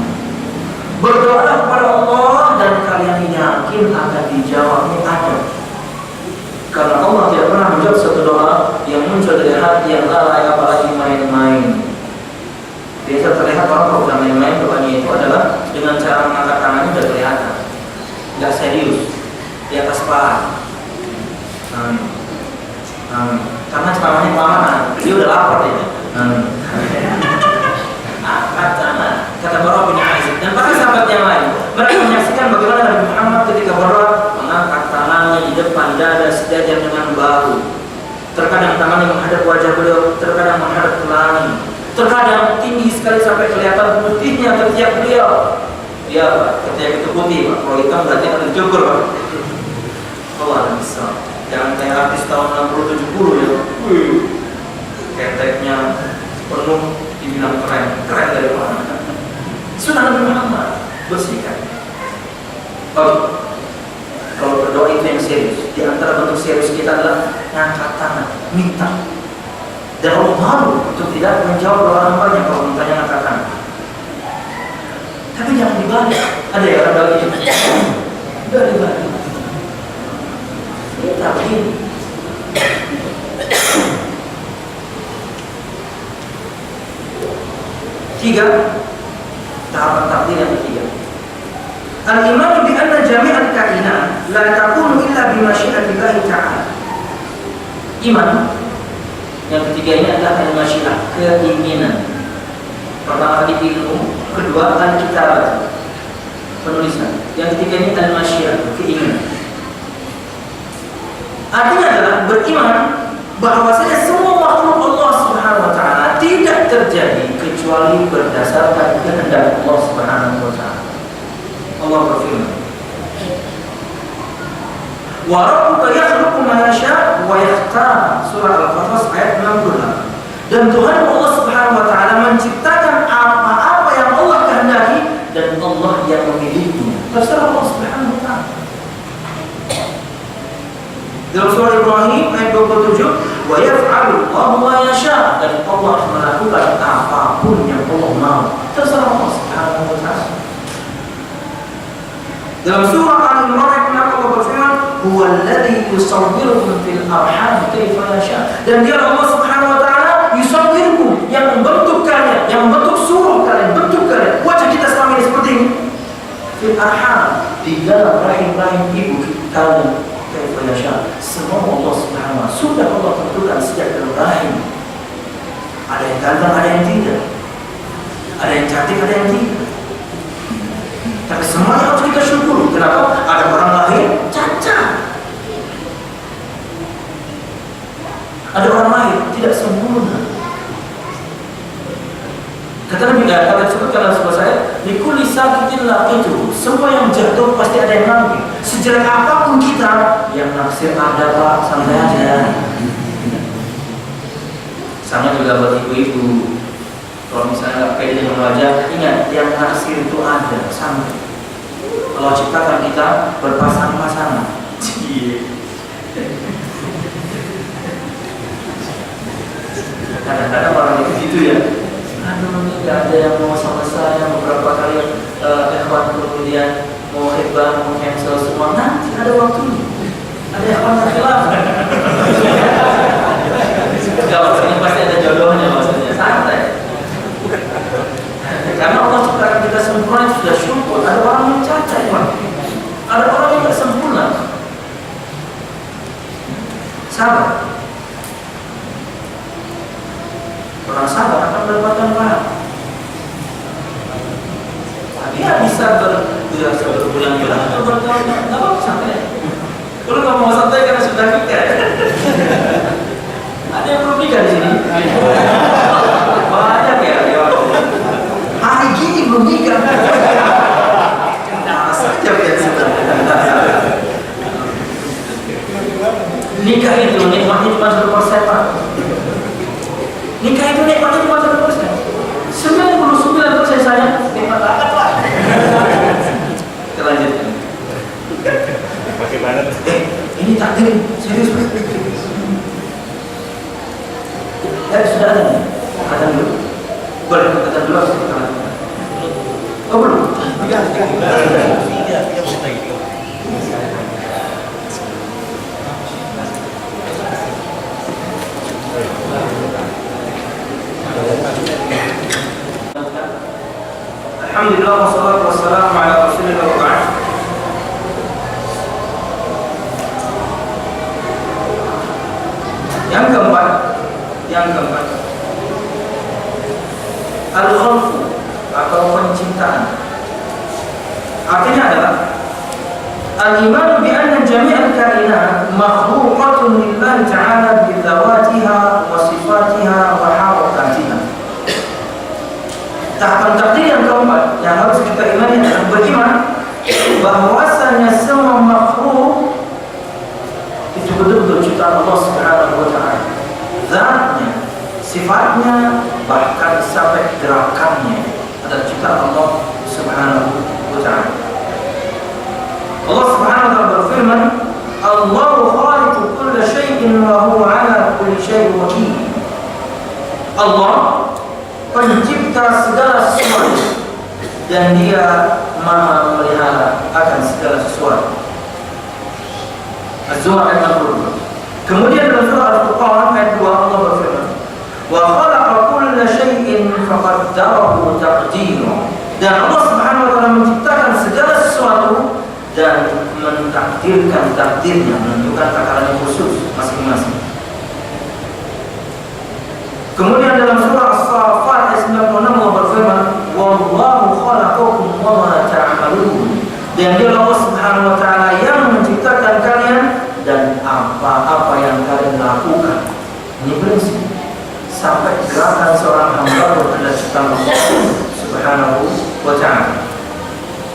Berdoalah kepada Allah dan kalian yakin akan dijawabnya ada. Karena Allah tidak pernah menjawab satu doa yang muncul dari hati yang lalai, apalagi main-main. Biasa terlihat orang kalau sudah main-main doanya itu adalah dengan cara mengangkat tangannya sudah kelihatan, nggak serius, di atas paha. Karena ceramahnya kelamaan, dia udah lapar ya. Kata Barah bin Azib dan para sahabat yang lain, mereka menyaksikan bagaimana Nabi Muhammad ketika berdoa mengangkat tangannya di depan dada sejajar dengan bahu. Terkadang tangannya menghadap wajah beliau, terkadang menghadap ke langit, terkadang tinggi sekali sampai kelihatan putihnya ketiak beliau. Iya Pak, ketiak itu putih Pak, kalau hitam berarti akan dicukur Pak. Allah bisa. Jangan kayak artis tahun 60-70 ya. Keteknya penuh, dibilang keren dari mana? Sunnah Nabi Muhammad bersihkan. Kalau berdoa itu yang serius. Di antara bentuk serius kita adalah ngangkat tangan, minta. Dan Allah malu untuk tidak menjawab doa hambanya kalau mintanya ngangkat tangan. Tapi jangan dibalik. Ada ya orang bagi? Tidak dibalik. Minta begini. Tiga, tahapan takdir yang ketiga. Al-iman bi anna jami'al kainat la takunu illa bi masyiatillahi ta'ala. Iman yang ketiga ini adalah al-masyiah, keinginan. Pertama tadi ilmu, kedua al-kitabah, penulisan. Yang ketiga ini al-masyiah, keinginan. Artinya adalah beriman bahwasanya semua makhluk Allah Subhanahu wa Ta'ala tidak terjadi kecuali berdasarkan kehendak Allah Subhanahu wa Ta'ala. Allah berfirman, "Wa rabbuka yakhluqu ma yasha' wa yakhtar." Surah Al-Qasas ayat 60. Dan Tuhan Allah Subhanahu wa Ta'ala menciptakan apa-apa yang Allah kehendaki dan Allah yang memilihnya. Terserah Allah Subhanahu wa Ta'ala. Dalam surah Ibrahim ayat 27, wa yaf'alu Allahu ma yasha', dan Allah melakukan apapun yang Allah mau. Terserah Allah Subhanahu wa Ta'ala. Dalam surah Al-Imran Allah berfirman, huwallazi yusawwirukum fil arham kaifa yasha', dan dia Allah Subhanahu wa Ta'ala yusawwirukum, yang membentuk kalian, yang membentuk surah kalian, bentuk kalian, wajah kita selama ini seperti ini, fil arham, di dalam rahim-rahim ibu kalian, kaifa yasha'. Semua Allah Subhanahu wa Ta'ala sudah Allah tentukan sejak dalam rahim. Ada yang ganteng, ada yang tidak, ada yang cantik, ada yang tidak. Tapi semuanya harus kita syukuri. Kenapa? Ada orang lahir cacat, ada orang lahir tidak sempurna. Kata Nabi, kata disebutkan dalam sebuah saya, likuli sakitin laqitu, semua yang jatuh pasti ada yang nabi. Sejelek apapun kita, yang naksir ada Pak, santai aja. Sama juga buat ibu-ibu. Kalau misalnya nggak pede dengan wajah, ingat yang naksir itu ada, santai. Allah ciptakan kita berpasang-pasangan. Kadang-kadang orang itu gitu ya. Aduh, nggak ada yang mau sama saya. Beberapa kali ikhwan kemudian mau hebat, mau cancel semua, nanti ada waktunya. Ada yang akan khilaf. Kalau ini pasti ada jodohnya maksudnya, santai. Karena Allah ciptakan kita sempurna sudah syukur. Ada orang yang cacat, ada orang yang tidak sempurna. Sabar. Orang sabar akan mendapatkan pahala. Dia bisa berbulan-bulan atau bertahun-tahun, nggak apa-apa, santai. Kalau nggak mau santai karena sudah nikah. Ada yang belum nikah di sini? Banyak ya. Hari gini belum nikah. Nah, saja biasa. Nikah itu nikmatnya cuma 1%, Pak. Nikah itu nikmatnya cuma 1%. 99% saya nikmat banget, Pak. Kita lanjutkan. Pakai banget. Ini takdir, serius, Pak. Sudah ada nih. Kata dulu. Boleh kata dulu harus kita lanjutkan. Oh belum? Tiga menit lagi. Alhamdulillah wassalatu wassalamu ala rasulillah wa ba'd. Yang keempat al-khalqu atau penciptaan. Artinya adalah al-iman bi anna jami'al kainat makhluqatun lillahi ta'ala bi dzawatiha wa sifatiha wa harakatiha. Tahapan takdir yang keempat yang harus kita imani adalah beriman bahwasanya semua makhluk itu betul-betul ciptaan Allah Subhanahu wa taala. Zatnya, sifatnya, bahkan sampai gerakannya adalah ciptaan Allah Subhanahu wa taala. Allah Subhanahu wa taala berfirman, "Allahu khaliqu kulli syai'in wa huwa 'ala kulli syai'in wakil." Allah pencipta segala sesuatu dan Dia Maha memelihara akan segala sesuatu. Az-Zumar ayat 60. Kemudian dalam surah Al-Furqan ayat 2 Allah berfirman, "Wa khalaqa kulla syai'in faqaddarahu taqdira." Dan Allah Subhanahu wa taala menciptakan segala sesuatu dan mentakdirkan takdirnya, menentukan takaran khusus masing-masing. Kemudian dalam surah As-Saffat ayat 96 Allah berfirman, "Wallahu khalaqakum wa ma ta'malun." Dan Dia Allah Subhanahu wa taala yang menciptakan kalian dan apa-apa yang kalian lakukan. Ini prinsip. Sampai gerakan seorang hamba adalah ciptaan Allah Subhanahu wa taala.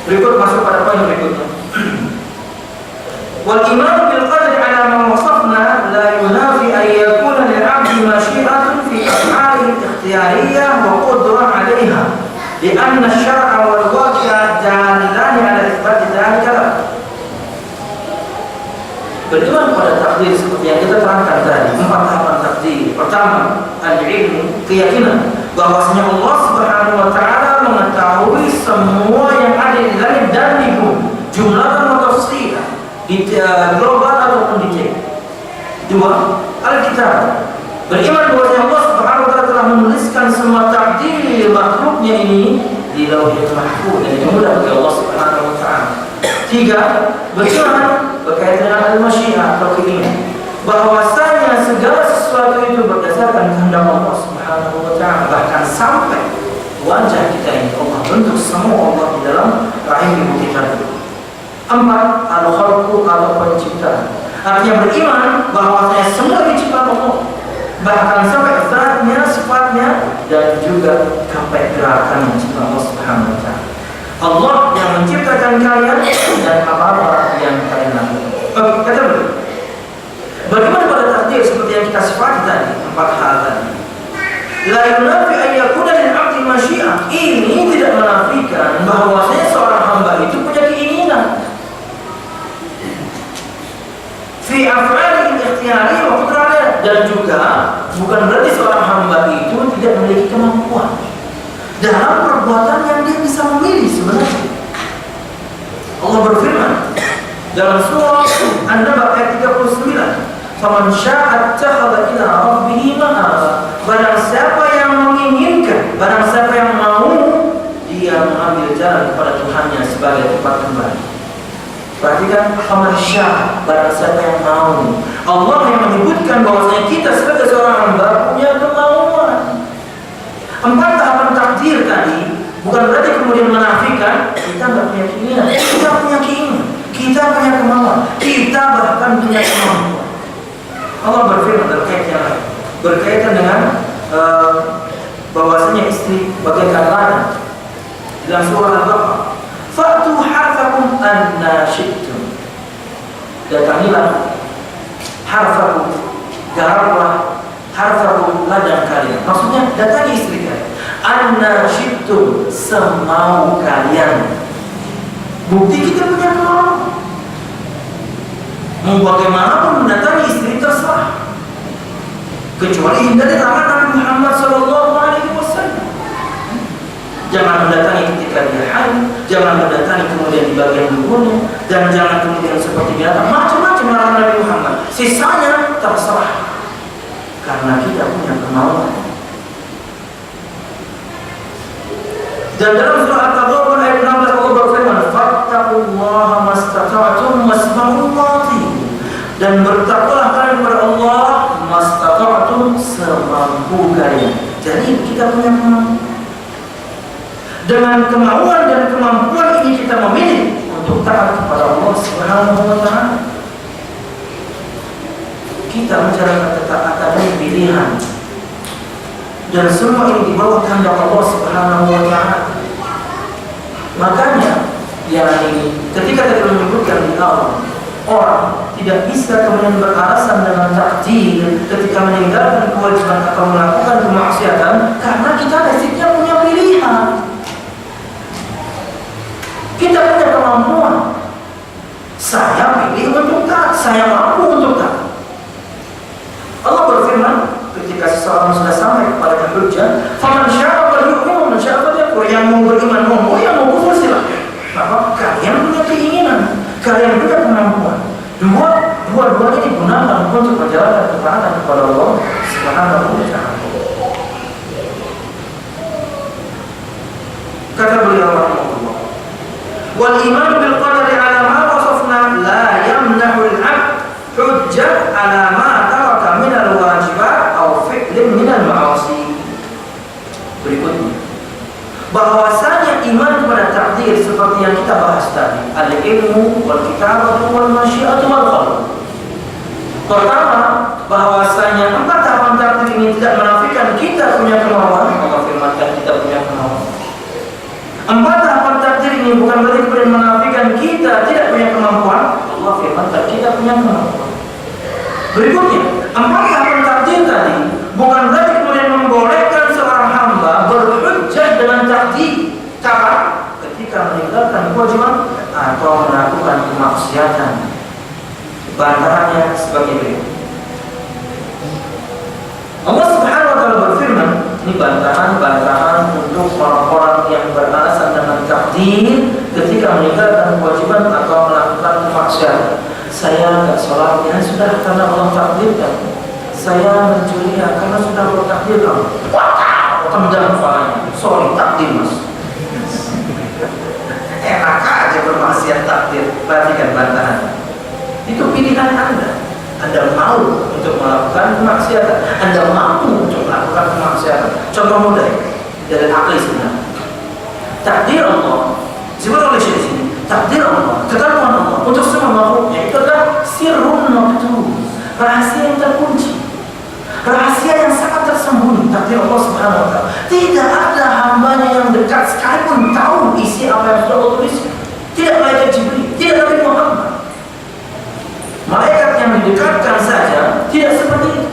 Berikut masuk pada poin berikutnya. Wal iman bil qadri ala ma wasafna la yunafi an yakuna lil 'abdi masyi'atun fi af'alihi ikhtiyariyah wa qudrah 'alayha li'anna asy-syar'a wal waqi'a dalilani 'ala itsbat dzalika. Beriman pada takdir seperti yang kita terangkan tadi, 4 tahapan takdir. Pertama, al-ilmu, keyakinan bahwasanya Allah Subhanahu wa taala mengetahui semua yang ada di langit dan di bumi, jumlatan wa tafsilan, di global ataupun detail. 2, al-kitab. Beriman bahwasanya Allah Subhanahu wa taala telah menuliskan semua takdir makhluknya ini di Lauhul Mahfuz dan itu mudah bagi Allah Subhanahu wa taala. 3, beriman berkaitan dengan al-masyiah atau keinginan, bahwasanya segala sesuatu itu berdasarkan kehendak Allah Subhanahu wa taala, bahkan sampai wajah kita ini Allah bentuk semua Allah di dalam rahim ibu kita. 4, al-khalqu atau penciptaan. Artinya beriman bahwasanya semua diciptakan Allah, bahkan sampai zatnya, sifatnya dan juga sampai gerakan yang diciptakan Allah Subhanahu wa taala. Allah yang menciptakan kalian dan apa-apa yang kalian lakukan. Kata bagaimana pada takdir seperti yang kita sifati tadi, 4 hal tadi. La yunafi an yakuna lil 'abdi masyi'ah. Ini tidak menafikan bahwasanya seorang hamba itu punya keinginan. Fi af'alihi ikhtiyari wa qudrah, dan juga bukan berarti seorang hamba itu tidak memiliki kemampuan dalam perbuatan yang dia bisa memilih sebenarnya. Allah berfirman dalam surah An-Naba ayat 39, "Faman syaa'a ittakhadha ila rabbih ma'aba." Barang siapa yang menginginkan, barang siapa yang mau, dia mengambil jalan kepada Tuhannya sebagai tempat kembali. Perhatikan, faman syaa'a, barang siapa yang mau. Allah yang menyebutkan bahwasanya kita sebagai seorang hamba punya kemauan. 4 tahapan takdir tadi bukan berarti kemudian menafikan kita nggak punya keinginan. Kita punya keinginan, kita punya kemauan, kita bahkan punya kemampuan. Allah berfirman terkait yang lain, berkaitan dengan bahwasanya istri bagaikan ladang dalam surah Al-Baqarah. Fa'tu harfakum anna syi'tum. Datangilah harfakum, garaplah harfakum, ladang kalian. Maksudnya datangi istri kalian. Anna syi'tum, semau kalian. Bukti kita punya kemauan. Mau bagaimanapun mendatangi istri terserah, kecuali hindari larangan Nabi Muhammad SAW. Jangan mendatangi ketika dia haid, jangan mendatangi kemudian di bagian tubuhnya, dan jangan kemudian seperti binatang. Macam-macam larangan Nabi Muhammad. Sisanya terserah, karena kita punya kemauan. Dan dalam surah At-Taghabun ayat 16 Allah berfirman, "Fattaqullaha mastata'tum wasma'u wa dan bertakwalah kalian kepada Allah mastata'tum, semampu kalian." Jadi kita punya kemampuan. Dengan kemauan dan kemampuan ini kita memilih untuk taat kepada Allah Subhanahu wa taala. Kita menjalankan ketaatan ini pilihan. Dan semua ini di bawah kehendak Allah Subhanahu wa taala. Makanya ketika kita menyebutkan di awal, orang tidak bisa kemudian beralasan dengan takdir ketika meninggalkan kewajiban atau melakukan kemaksiatan, karena kita basicnya punya pilihan. Kita punya kemampuan. Saya pilih untuk taat, saya mampu untuk taat. Allah berfirman ketika seseorang sudah sampai kepada hujjah, "Faman syaa'a falyu'min wa man syaa'a falyakfur." Yang mau beriman monggo, yang mau kufur silakan. Maka kalian punya keinginan, kalian punya kemampuan. Dua-duanya digunakan untuk menjalankan ketaatan kepada Allah Subhanahu wa taala. Kata beliau rahimahullah, "Wal iman bil qadari ala ma wasafna la yamna'u al-'abd hujjah ala ma taraka min al-wajibat aw fi'lin min al-ma'asi." Berikutnya, bahwasanya iman kepada takdir seperti yang kita bahas tadi, al-ilmu wal kitabatu wal masyiatu wal qalb. Pertama, bahwasanya 4 tahapan takdir ini tidak menafikan kita punya kemauan. Allah firmankan kita punya kemauan. 4 tahapan takdir ini bukan berarti kemudian menafikan kita tidak punya kemampuan. Allah firmankan kita punya kemampuan. Berikutnya, 4 tahapan takdir tadi bukan berarti kemudian membolehkan seorang hamba berhujjah dengan takdir kapan? Ketika meninggalkan kewajiban atau melakukan kemaksiatan. Bantahannya sebagai berikut. Allah Subhanahu wa taala berfirman, ini bantahan untuk orang-orang yang beralasan dengan takdir ketika meninggalkan kewajiban atau melakukan kemaksiatan. Saya enggak sholat, ya sudah karena Allah takdirkan. Saya mencuri, ya karena sudah Allah takdirkan. Wah, tendang kepalanya. Sorry, takdir mas. Enak aja bermaksiat takdir. Perhatikan bantahan. Itu pilihan Anda. Anda mau untuk melakukan kemaksiatan, Anda mampu untuk melakukan kemaksiatan. Contoh mudah dari akal sebenarnya. Takdir Allah, disebut oleh Syekh sini. Takdir Allah, ketentuan Allah untuk semua makhluknya itu adalah sirrun maktub, rahasia yang terkunci, rahasia yang sangat tersembunyi. Takdir Allah Subhanahu wa taala. Tidak ada hambanya yang dekat sekalipun tahu isi apa yang sudah Allah tulis. Tidak malaikat Jibril, tidak Nabi Muhammad. Malaikat yang didekatkan saja tidak seperti itu.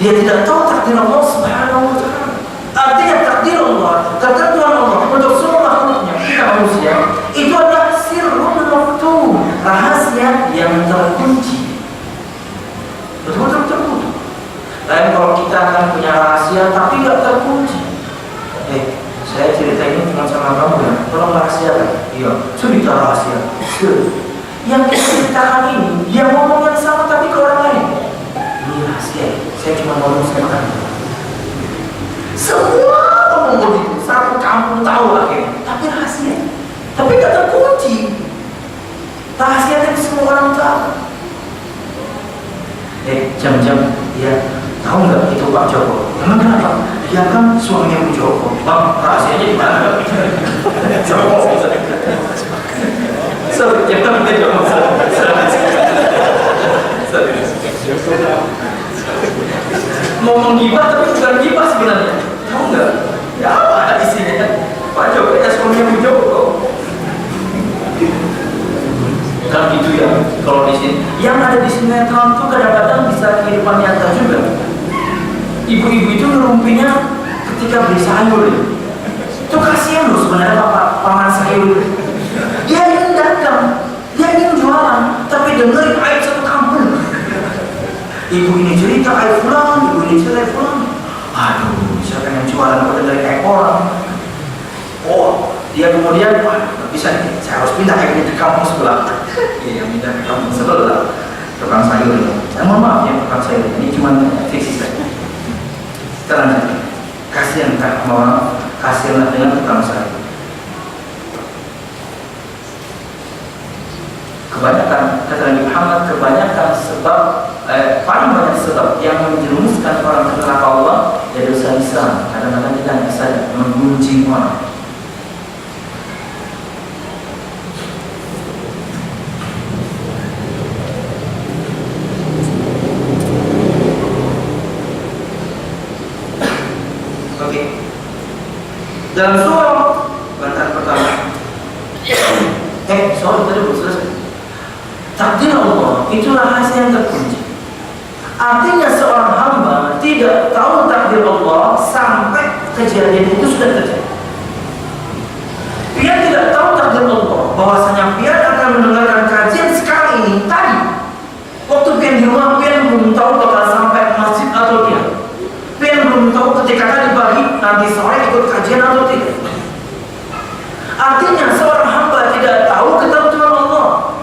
Dia tidak tahu takdir Allah Subhanahu wa taala. Artinya takdir Allah, ketentuan Allah untuk semua makhluknya, kita manusia, itu adalah sirrun maktub, rahasia yang terkunci. Betul-betul terkunci. Lain kalau kita akan punya rahasia tapi nggak terkunci. Saya cerita ini cuma sama kamu ya. tolong rahasiakan. Iya, cerita rahasia. Yang kita ceritakan ini, dia ngomong yang sama tapi ke orang lain. Ini rahasia, saya cuma ngomong sama kamu. Semua ngomong begitu, satu kampung tahu akhirnya. Tapi rahasia, tapi gak terkunci. Rahasia yang semua orang tahu. Jam-jam dia tahu nggak itu Pak Joko? Emang kenapa? Dia kan suaminya Bu Joko. Bang, rahasianya di mana? Joko. Jangan kita Joko. Mau menggibah tapi bukan gibah sebenarnya. Tahu nggak? Ya apa isinya? Pak Joko ya suaminya Bu Joko. Kan gitu ya, kalau di sini yang ada di sinetron tuh kadang-kadang bisa kehidupan nyata juga. Ibu-ibu itu ngerumpinya ketika beli sayur. Itu kasihan loh sebenarnya paman sayur. Dia ingin dagang, dia ingin jualan, tapi dengerin aib satu kampung. Ibu ini cerita aib pulang, ibu ini cerita aib pulang. Aduh, siapa yang jualan kok dengerin aib orang? Oh, dia kemudian, bisa nih, saya harus pindah akhirnya ke kampung sebelah. Iya, pindah ke kampung sebelah. Tukang sayur ini. Saya mohon maaf ya, tukang sayur ini cuma fiksi saja. Sekarang saja. Kasihan kan orang, kasihan dengan tukang sayur. Kebanyakan, kata Nabi Muhammad, kebanyakan sebab, paling banyak sebab yang menjerumuskan orang ke neraka Allah ya dosa besar. Kadang-kadang kita hanya saja menggunjing orang. Dalam surah bantahan pertama, sorry tadi belum selesai. Takdir Allah itu rahasia yang terkunci. Artinya seorang hamba tidak tahu takdir Allah sampai kejadian itu sudah terjadi. Dia tidak tahu takdir Allah, bahwasanya dia akan mendengarkan kajian sekali ini tadi. Waktu dia di rumah, dia belum tahu bakal sampai masjid atau tidak. Dia belum tahu ketika tadi pagi nanti sore ikut kajian atau tidak. Artinya seorang hamba tidak tahu ketentuan Allah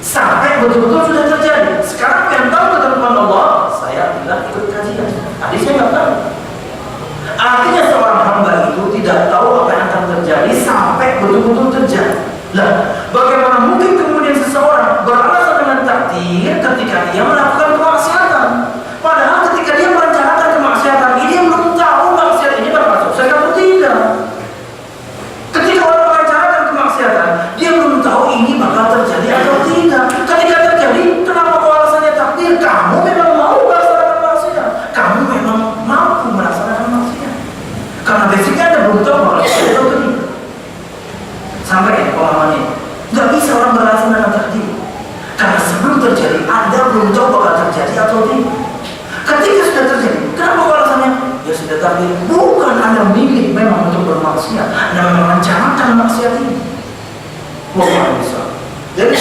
sampai betul-betul sudah terjadi. Sekarang yang tahu ketentuan Allah, saya bilang ikut kajian. Tadi saya nggak tahu. Artinya seorang hamba itu tidak tahu apa yang akan terjadi sampai betul-betul terjadi. Lah, bagaimana mungkin kemudian seseorang beralasan dengan takdir ketika dia melakukan kemaksiatan? Padahal ketika dia merencanakan kemaksiatan ini, dia belum tahu maksiat ini bakal sukses atau tidak. Ketika orang merencanakan kemaksiatan, dia belum tahu ini bakal terjadi atau tidak. Ketika terjadi, kenapa kok alasannya takdir? Kamu memang mau melaksanakan maksiat. Kamu memang mampu melaksanakan maksiat. Karena basicnya Anda belum tahu bakal terjadi atau tidak. Sampai ya pemahamannya. Nggak bisa orang beralasan dengan takdir. Karena sebelum terjadi, Anda belum tahu bakal terjadi atau tidak. Ketika sudah terjadi, kenapa kok alasannya? Ya sudah takdir. Bukan Anda milih memang untuk bermaksiat, Anda memang merencanakan maksiat ini. Bukan bisa. Jadi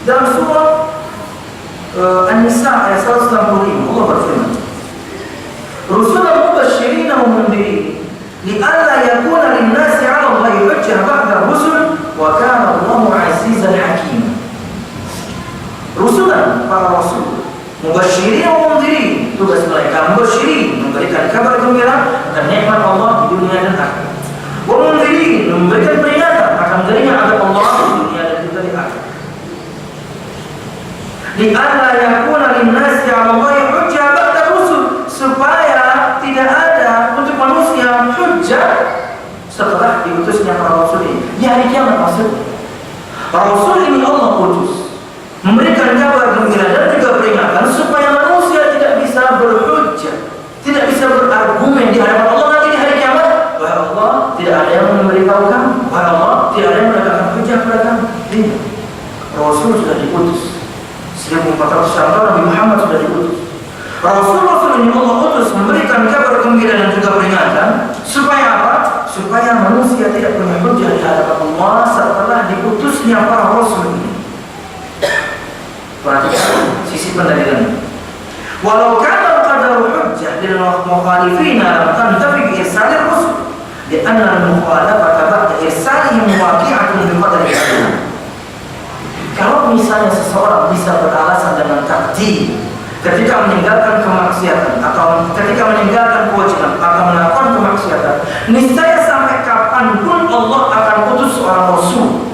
dalam surah An-Nisa ayat 165 Allah berfirman, Rusulan mubasysyirin wa mundhirin li'alla yakuna lin-nasi 'ala Allahi hujjah ba'da rusul wa kana Allahu 'azizan hakim. Rusulan, para rasul, mubasysyirin wa mundhirin, tugas mereka mubasysyirin, memberikan kabar gembira dan nikmat Allah di dunia dan akhirat. Wa mundhirin, memberikan peringatan akan adanya azab Allah di dunia dan juga di akhirat. Li'alla yakuna lin-nasi 'ala Allahi hujjah ba'da rusul, supaya tidak ada untuk manusia hujjah setelah diutusnya para rasul ini. Di hari kiamat maksudnya. Rasul ini Allah utus memberikan kabar gembira dan juga peringatan supaya manusia tidak bisa berhujjah, tidak bisa berargumen di hadapan Allah nanti di hari kiamat. Wahai Allah, tidak ada yang memberitahu kamu. Wahai Allah, tidak ada yang menegakkan hujjah kepada kamu. Ini Rasul sudah diutus. 1400 tahun Nabi Muhammad sudah diutus. Rasul-Rasul ini Allah utus memberikan kabar gembira dan juga peringatan supaya apa? Supaya manusia tidak punya hujjah di hadapan Allah setelah diutusnya para Rasul ini. Perhatikan sisi pendalilan. Walau kana qadaru hujjah lil mukhalifina lam tantafi bi irsalir rusul. Di anna al-mukhalafata ba'da irsalihim waqi'atun bi qadri al. Kalau misalnya seseorang bisa beralasan dengan takdir ketika meninggalkan kemaksiatan atau ketika meninggalkan kewajiban atau melakukan kemaksiatan, niscaya sampai kapanpun Allah akan utus seorang Rasul.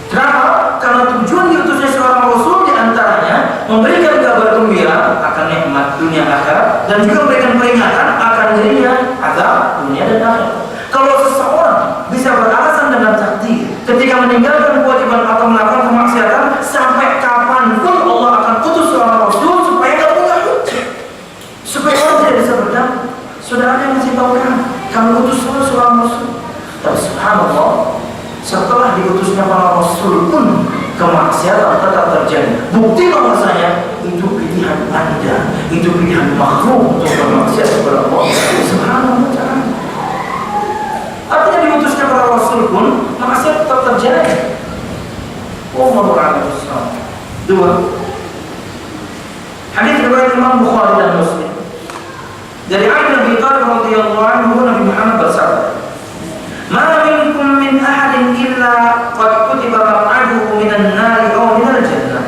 Kenapa? Karena tujuan diutusnya seorang Rasul diantaranya memberikan kabar gembira akan nikmat dunia akhirat dan juga memberikan peringatan akan dirinya azab dunia dan akhirat. Kalau seseorang bisa beralasan dengan takdir ketika meninggalkan kewajiban atau melakukan kemaksiatan, sampai kapanpun Allah akan utus seorang Rasul supaya tidak punya hujah, supaya orang tidak bisa berdamai. Sudah ada yang ngasih tahu kami utus seorang Rasul. Tapi subhanallah, setelah diutusnya para Rasul pun kemaksiatan tetap terjadi. Bukti bahwasanya itu pilihan Anda, itu pilihan makhluk untuk bermaksiat kepada Allah Subhanahu wa ta'ala. Artinya diutusnya para Rasul pun maksiat tetap terjadi. Wallahu a'lam bishawab. 2. Hadis riwayat Imam Bukhari dan Muslim. Dari Ali bin Abi Thalib radhiyallahu anhu, Nabi Muhammad bersabda, "Ma minkum min ahadin illa qad kutiba maq'aduhu minan nari aw minal jannah."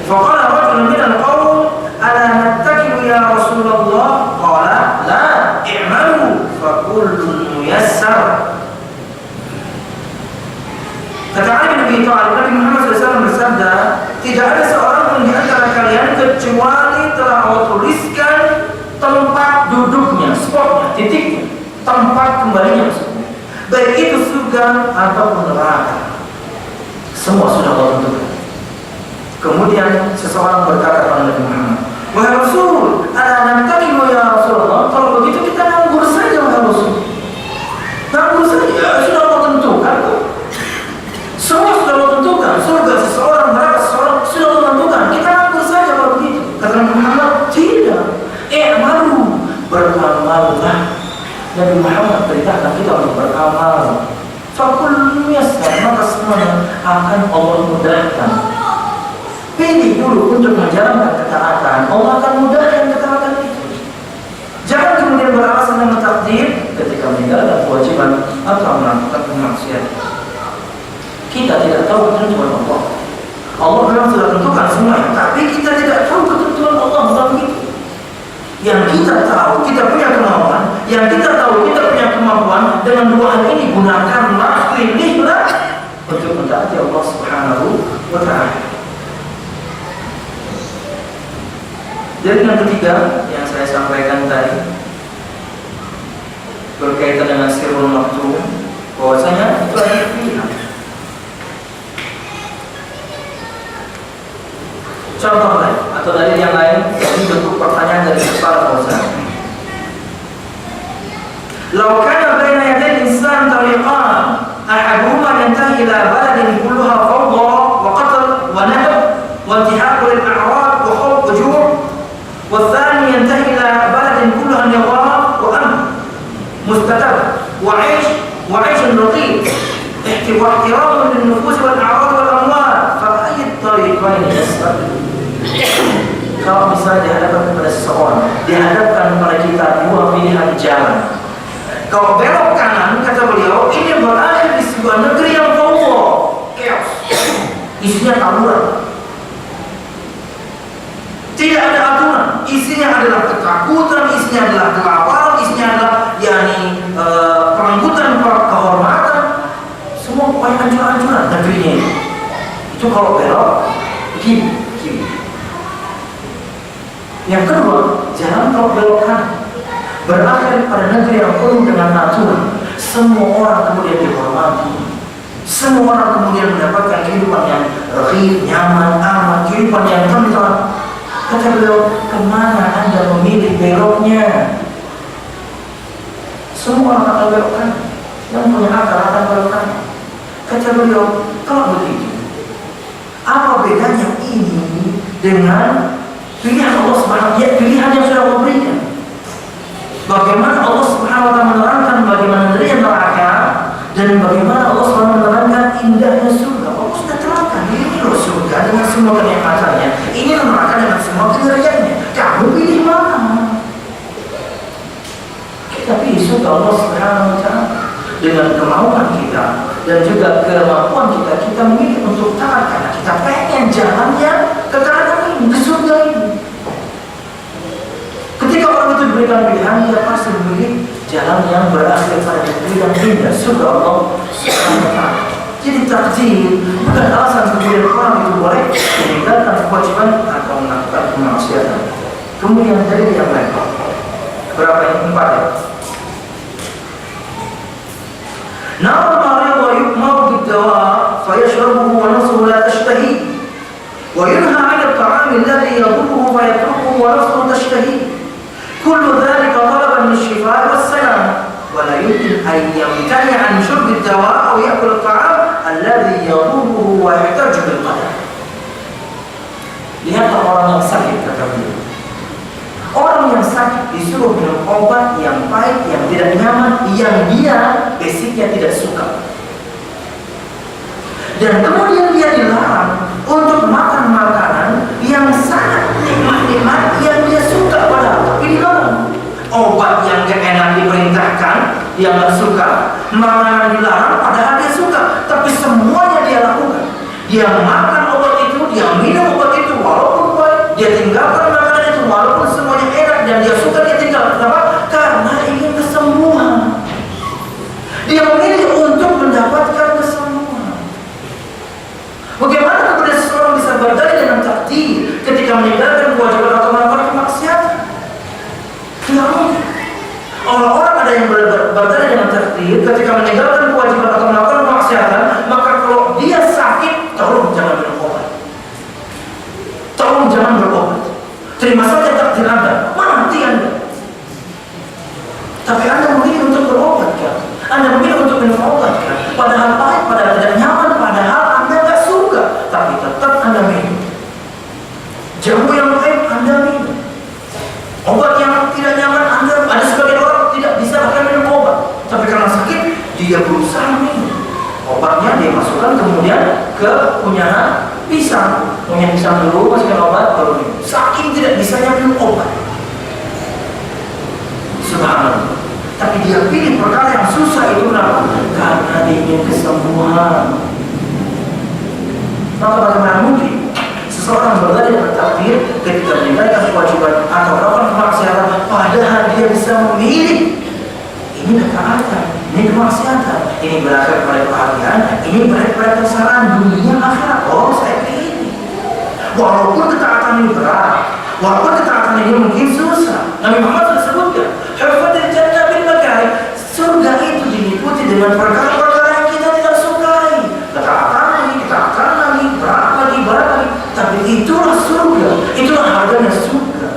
Faqala rajulun minal qawm, "Ala nattakilu ya Rasulullah?" Qala, "La, i'malu fa kullun muyassar." Kata Ali bin Abi Thalib, Nabi Muhammad SAW bersabda, tidak ada seorang pun di antara kalian kecuali telah Allah tuliskan tempat duduknya, spotnya, titiknya, tempat kembalinya maksudnya. Baik itu surga ataupun neraka, semua sudah Allah tentukan. Kemudian seseorang berkata kepada Nabi Muhammad, "Wahai Rasul, ala nantakimu ya Rasulullah?" Kalau begitu kita nganggur saja wahai Rasul. Nganggur saja, sudah Allah tentukan. Semua sudah Allah tentukan. Surga seseorang, neraka seseorang sudah Allah tentukan. Kita nganggur saja kalau begitu. Kata Nabi Muhammad, tidak. Malu beramallah. Nabi Muhammad perintahkan kita untuk beramal. Fakul muyassar, maka semuanya akan Allah mudahkan. Pilih dulu untuk menjalankan ketaatan, Allah akan mudahkan ketaatan itu. Jangan kemudian beralasan dengan takdir ketika meninggalkan kewajiban atau melakukan kemaksiatan. Kita tidak tahu ketentuan Allah. Allah memang sudah tentukan semuanya, tapi kita tidak tahu ketentuan Allah, bukan begitu. Yang kita tahu, kita punya kemampuan. Yang kita tahu, kita punya kemampuan. Dengan dua hal ini, gunakanlah, pilihlah untuk mentaati Allah Subhanahu wa ta'ala. Jadi yang ketiga yang saya sampaikan tadi berkaitan dengan sirrul maktum, bahwasanya itu adalah pilihan. Contoh lain atau dari yang lain, ini bentuk pertanyaan dari kepala Fauzan. "Lau kana baina yaday insan tariqan, ahaduhuma yantahi ila baladin kulluha fawda wa qatl wa nahb wa intihak lil a'rad wa khawf wa ju', wa thani yantahi ila baladin kulluha nidham wa amn mustatab wa 'aish raqib ihtiram lin nufus wal a'rad wal amwal, fa ayy tariqain yastabir?" Kalau misalnya dihadapkan kepada seseorang, dihadapkan kepada kita dua pilihan jalan. Kalau belok kanan, kata beliau, ini berakhir di sebuah negeri yang fawda, chaos, isinya tawuran, tidak ada aturan, isinya adalah ketakutan, isinya adalah kelaparan, isinya adalah perangkutan kehormatan, semua upaya hancur-hancuran negerinya ini. Itu kalau belok kiri. Yang kedua, jangan kalau belok kanan, berakhir pada negeri yang penuh dengan aturan. Semua orang kemudian dihormati, semua orang kemudian mendapatkan kehidupan yang rakhir, nyaman, aman, kehidupan yang tentram. Kata beliau, kemana Anda memilih beloknya? Semua orang akan belok kanan, yang punya akal akan belok kanan. Kata beliau, kalau begitu, apa bedanya ini dengan pilihan Allah Subhanahu wa ta'ala, pilihan yang sudah Allah berikan? Bagaimana Allah Subhanahu wa ta'ala menerangkan bagaimana dari neraka dan bagaimana Allah Subhanahu wa ta'ala menerangkan indahnya surga. Allah sudah terangkan, ini loh surga dengan semua kenikmatannya, ini neraka dengan semua kengeriannya. Kamu pilih mana? Kita pilih surga surga Allah Subhanahu wa Ta'ala. Dengan kemauan kita dan juga kemampuan kita, kita memilih untuk taat karena kita pengen jalannya ke taatan ini, ke surga ini. Ketika orang itu diberikan pilihan, dia pasti memilih jalan yang berakhir pada negeri yang indah, surga Allah Subhanahu wa Ta'ala. Jadi takdir bukan alasan kemudian orang itu boleh meninggalkan kewajiban atau melakukan kemaksiatan. Kemudian dari yang lain, berapa yang 4 ya? نار المريض يؤمر بالدواء فيشربه ونفسه لا تشتهي وينهى عن الطعام الذي يضره فيتركه ونفسه تشتهي كل ذلك طلبا للشفاء والسلام ولا يمكن أن يمتنع عن شرب الدواء أو يأكل الطعام الذي يضره ويحتاج بالقدر. Lihat orang yang sakit, kata beliau. Orang yang sakit disuruh minum obat yang pahit, yang tidak nyaman, yang dia basicnya tidak suka. Dan kemudian dia dilarang untuk makan makanan yang sangat nikmat-nikmat yang dia suka padahal, tapi dilarang. Obat yang gak enak diperintahkan, dia gak suka. Makanan dilarang padahal dia suka, tapi semuanya dia lakukan. Dia makan obat itu, dia minum obat itu walaupun baik, dia tinggalkan makanan itu walaupun semuanya enak dan dia suka, dia tinggal. Kenapa? Karena ingin kesembuhan. Dia memilih untuk mendapatkan kesembuhan. Bagaimana kemudian seseorang bisa berdalil dengan takdir ketika meninggalkan kewajiban atau melakukan kemaksiatan? Tidak mungkin. Orang-orang ada yang berdalil dengan takdir ketika meninggalkan kewajiban atau melakukan kemaksiatan, maka kalau dia sakit, tolong jangan minum obat. Tolong jangan berobat. Terima saja takdir Anda, mati Anda. Tapi Anda memilih untuk berobat kan? Anda memilih untuk minum obat kan? Padahal pahit, padahal tidak nyaman, padahal Anda tidak suka, tapi tetap Anda minum. Jamu yang baik Anda minum. Obat yang tidak nyaman Anda, ada sebagian orang tidak bisa bahkan minum obat, tapi karena sakit dia berusaha minum. Obatnya dia masukkan kemudian ke kunyahan pisang. Punya pisang dulu, masukkan obat, baru minum. Saking tidak bisanya minum obat. Subhanallah. Tapi dia pilih perkara yang susah itu kenapa? Karena dia ingin kesembuhan. Maka bagaimana mungkin seseorang berdalil dengan takdir ketika meninggalkan kewajiban atau melakukan kemaksiatan, padahal dia bisa memilih ini ketaatan, ini kemaksiatan, ini berakhir pada kebahagiaan, ini berakhir pada kesengsaraan dunia akhirat. Oh, saya pilih ini. Walaupun ketaatan ini berat, walaupun ketaatan ini mungkin susah. Nabi Muhammad sudah sebutkan, "Hafadil jannah bil makarih." Surga itu diliputi dengan perkara-perkara yang kita tidak sukai. Ketaatan lagi, berat lagi. Tapi itulah surga, itulah harganya surga.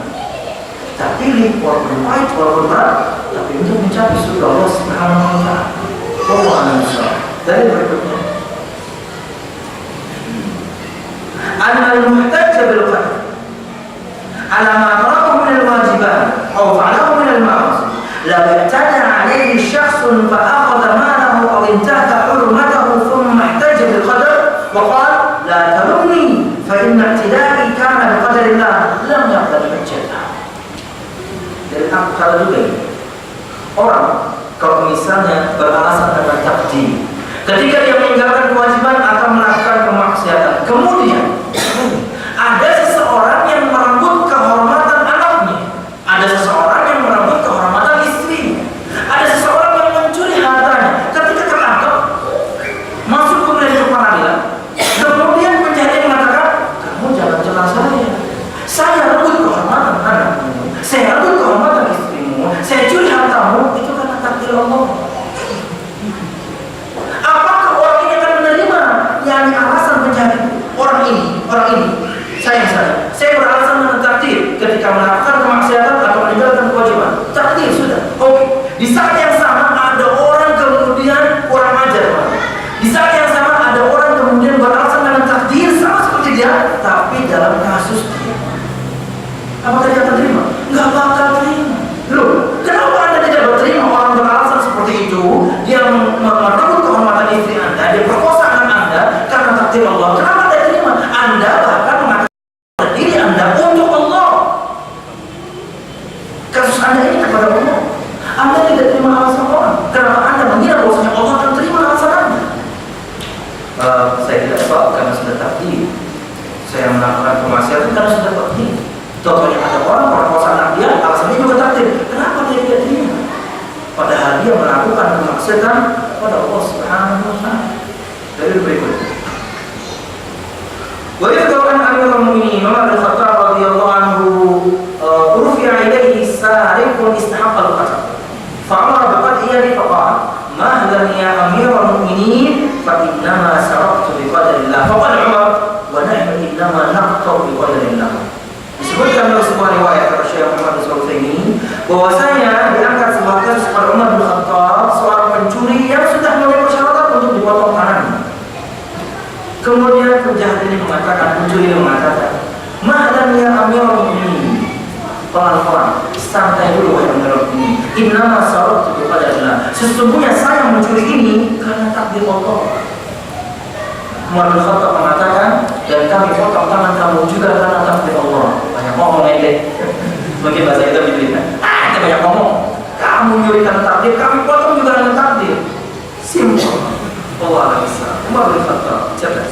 Kita pilih walaupun pahit, walaupun berat, tapi untuk mencapai surga Allah Subhanahu wa Ta'ala. Wallahu a'lam. Dari berikutnya, al-muhtaj bil qadar ala ma tarahu min al-wajibat aw fa'alahu min al-ma'asi la ya'tada 'alayhi shakhsun fa akhadha malahu aw intahaka hurmatahu thumma ihtaja bil qadar wa qala la talumni fa inna i'tidai kana bi qadarillah lam yaqbal hujjatah. Dari kata juga orang kalau misalnya beralasan dengan takdir ketika dia meninggalkan kewajiban atau melakukan kemaksiatan, kemudian ada seseorang yang merenggut kehormatan anaknya, ada seseorang yang merenggut kehormatan istrinya, ada seseorang yang mencuri hartanya, ketika tertangkap masuk kemudian ke pengadilan, kemudian penjahatnya mengatakan, kamu jangan celah saya renggut kehormatan anakmu, saya renggut kehormatan istrimu, saya curi hartamu, itu karena takdir Allah. Apakah orang ini akan menerima yang alasan penjahat orang ini? Saya beralasan dengan takdir ketika melakukan kemaksiatan atau meninggalkan kewajiban. Takdir sudah. Oke. Di saat yang sama ada orang kemudian kurang ajar. Di saat yang sama ada orang kemudian beralasan dengan takdir sama seperti dia, tapi dalam kasus dia. Apakah dia terima? Nggak bakal terima. Loh, kenapa Anda tidak berterima orang beralasan seperti itu? Dia merebut kehormatan istri Anda, dia perkosa anak Anda karena takdir Allah. Kenapa Anda terima? Anda bahkan mengatakan diri Anda untuk Allah. karena sudah takdir. Contohnya ada orang perkosa anak dia, alasannya juga takdir. Kenapa dia tidak terima? Padahal dia melakukan kemaksiatan pada Allah Subhanahu wa Ta'ala. Dari berikut. Wa idza kana Amirul Mukminin Umar bin Khattab radhiyallahu anhu rufi'a ilayhi sariqun istahaqqa al-qatl. Fa'amara biqatlihi faqala ma hadani ya Amirul Mukminin fa innama saraqtu bi qadarillah. Faqala Umar wa nahnu innama naqtu bi qadarillah. Disebutkan dalam sebuah riwayat dari Syekh Muhammad bin Shalih ini bahwasanya diangkat sebuah kasus pada Umar bin Khattab, seorang pencuri yang sudah memenuhi persyaratan untuk dipotong tangannya. Kemudian penjahat ini mengatakan, pencuri ini mengatakan, "Mahdan ya Amirul Mukminin." Pelan-pelan, santai dulu wahai Amirul Mukminin. Innama saraqtu bi qadarillah. Sesungguhnya saya mencuri ini karena takdir Allah. Umar bin Khattab mengatakan, dan kami potong tangan kamu juga karena takdir Allah. Banyak ngomong aja. Mungkin bahasa kita begini. Kita banyak ngomong. Kamu nyuri karena takdir, kami potong juga karena takdir. Simpel. Allah Al-Islam. Umar bin Khattab. Cerdas.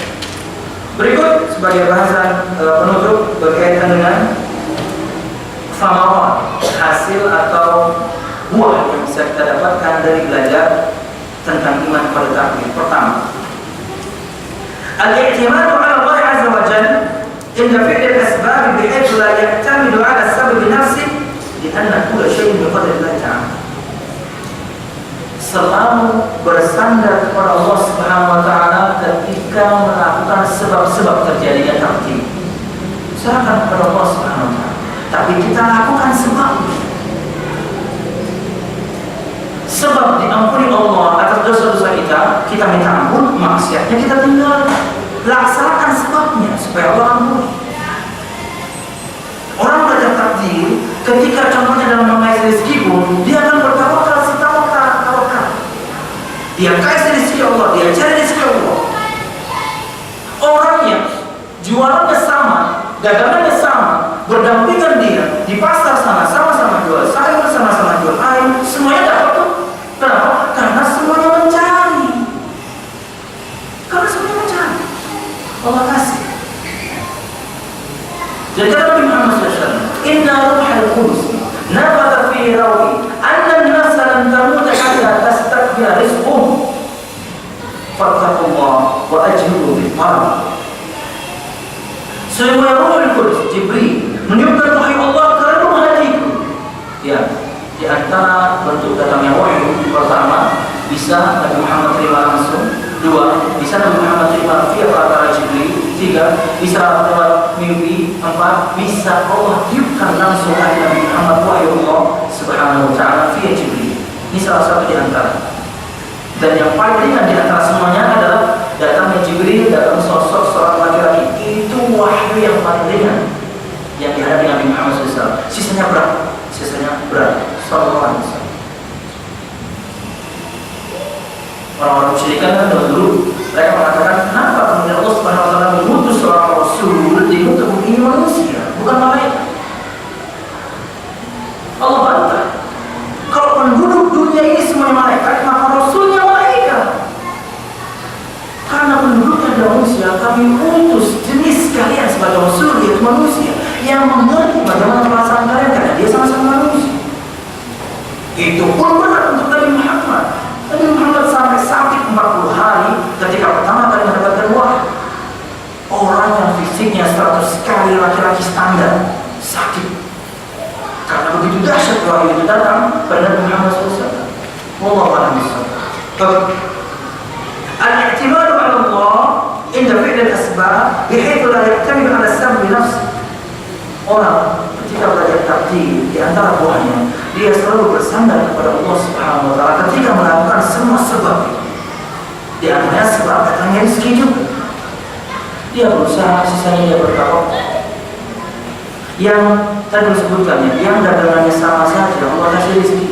Berikut sebagai bahasan penutup berkaitan dengan samarat, hasil atau buah yang bisa kita dapatkan dari belajar tentang iman pada takdir. Pertama, al-i'timadu 'ala Allah 'azza wa jalla inda fi'l al-asbab bihaythu la ya'tamidu 'ala as-sabab nafsihi li'anna kulla shay'in bi qadri Allah ta'ala. Selalu bersandar kepada Allah Subhanahu wa Ta'ala ketika melakukan sebab-sebab terjadinya takdir. Serahkan kepada Allah Subhanahu wa Ta'ala. Tapi kita lakukan sebab. Sebab diampuni Allah atas dosa-dosa kita minta ampun, maksiatnya kita tinggalkan. Laksanakan sebabnya supaya Allah ampuni. Orang belajar takdir, ketika contohnya dalam mengais rezeki pun, dia akan bertawakal. Dia kasih rezeki Allah, dia cari rezeki Allah. Orangnya jualannya sama, dagangannya sama, berdampingan dia di pasar sana, sama-sama jual sayur, sama-sama jual air, semuanya dapat tuh. Kenapa? Karena semuanya mencari. Karena semuanya mencari. Allah kasih. Jadi kata Nabi Muhammad SAW, Inna ruhal qudus nabata fi rawi anna an-nasa lan tamuta hatta tastakbira rizquhum fattaqullah wa ajmilu bil talab. Sesungguhnya Ruhul Qudus Jibril meniupkan wahyu Allah ke dalam hatiku. Ya, di antara bentuk datangnya wahyu, pertama bisa Nabi Muhammad terima langsung, dua bisa Nabi Muhammad terima via perantara Jibril, tiga bisa lewat mimpi, empat bisa Allah tiupkan langsung dari Nabi Muhammad wahyu Allah Subhanahu wa Ta'ala via Jibril. Ini salah satu di antara. Dan yang paling ringan di antara semuanya adalah datangnya Jibril dalam sosok seorang laki-laki. Itu wahyu yang paling ringan yang dihadapi Nabi Muhammad SAW. Sisanya berat, Sallallahu alaihi wasallam. Orang-orang musyrikan kan dulu mereka mengatakan, kenapa kemudian Allah Subhanahu wa Ta'ala mengutus seorang Rasul untuk ini manusia, bukan malaikat? Allah bantah, kalau penduduk dunia ini semuanya malaikat, maka Rasulnya malaikat. Karena penduduknya adalah manusia, kami utus jenis kalian sebagai Rasul, yaitu manusia, yang mengerti bagaimana perasaan kalian, karena dia sama-sama manusia. Itu pun benar untuk Nabi Muhammad. Nabi Muhammad sampai sakit 40 hari ketika pertama kali mendapatkan wahyu. Orang yang fisiknya 100 kali laki-laki standar sakit karena begitu dahsyat wahyu itu datang pada Nabi Muhammad SAW. Wallahu a'lam bishawab. Al-i'timadu 'ala Allah inda fi'l al-asbab bihaythu la ya'tamidu 'ala as-sabab bi nafsihi. Orang ketika belajar takdir, di antara buahnya dia selalu bersandar kepada Allah Subhanahu wa Ta'ala ketika melakukan semua sebab. Di antaranya sebab datangnya rezeki juga. Dia berusaha, sisanya dia bertawakal. Yang tadi disebutkannya, yang dagangannya sama saja, Allah kasih rezeki.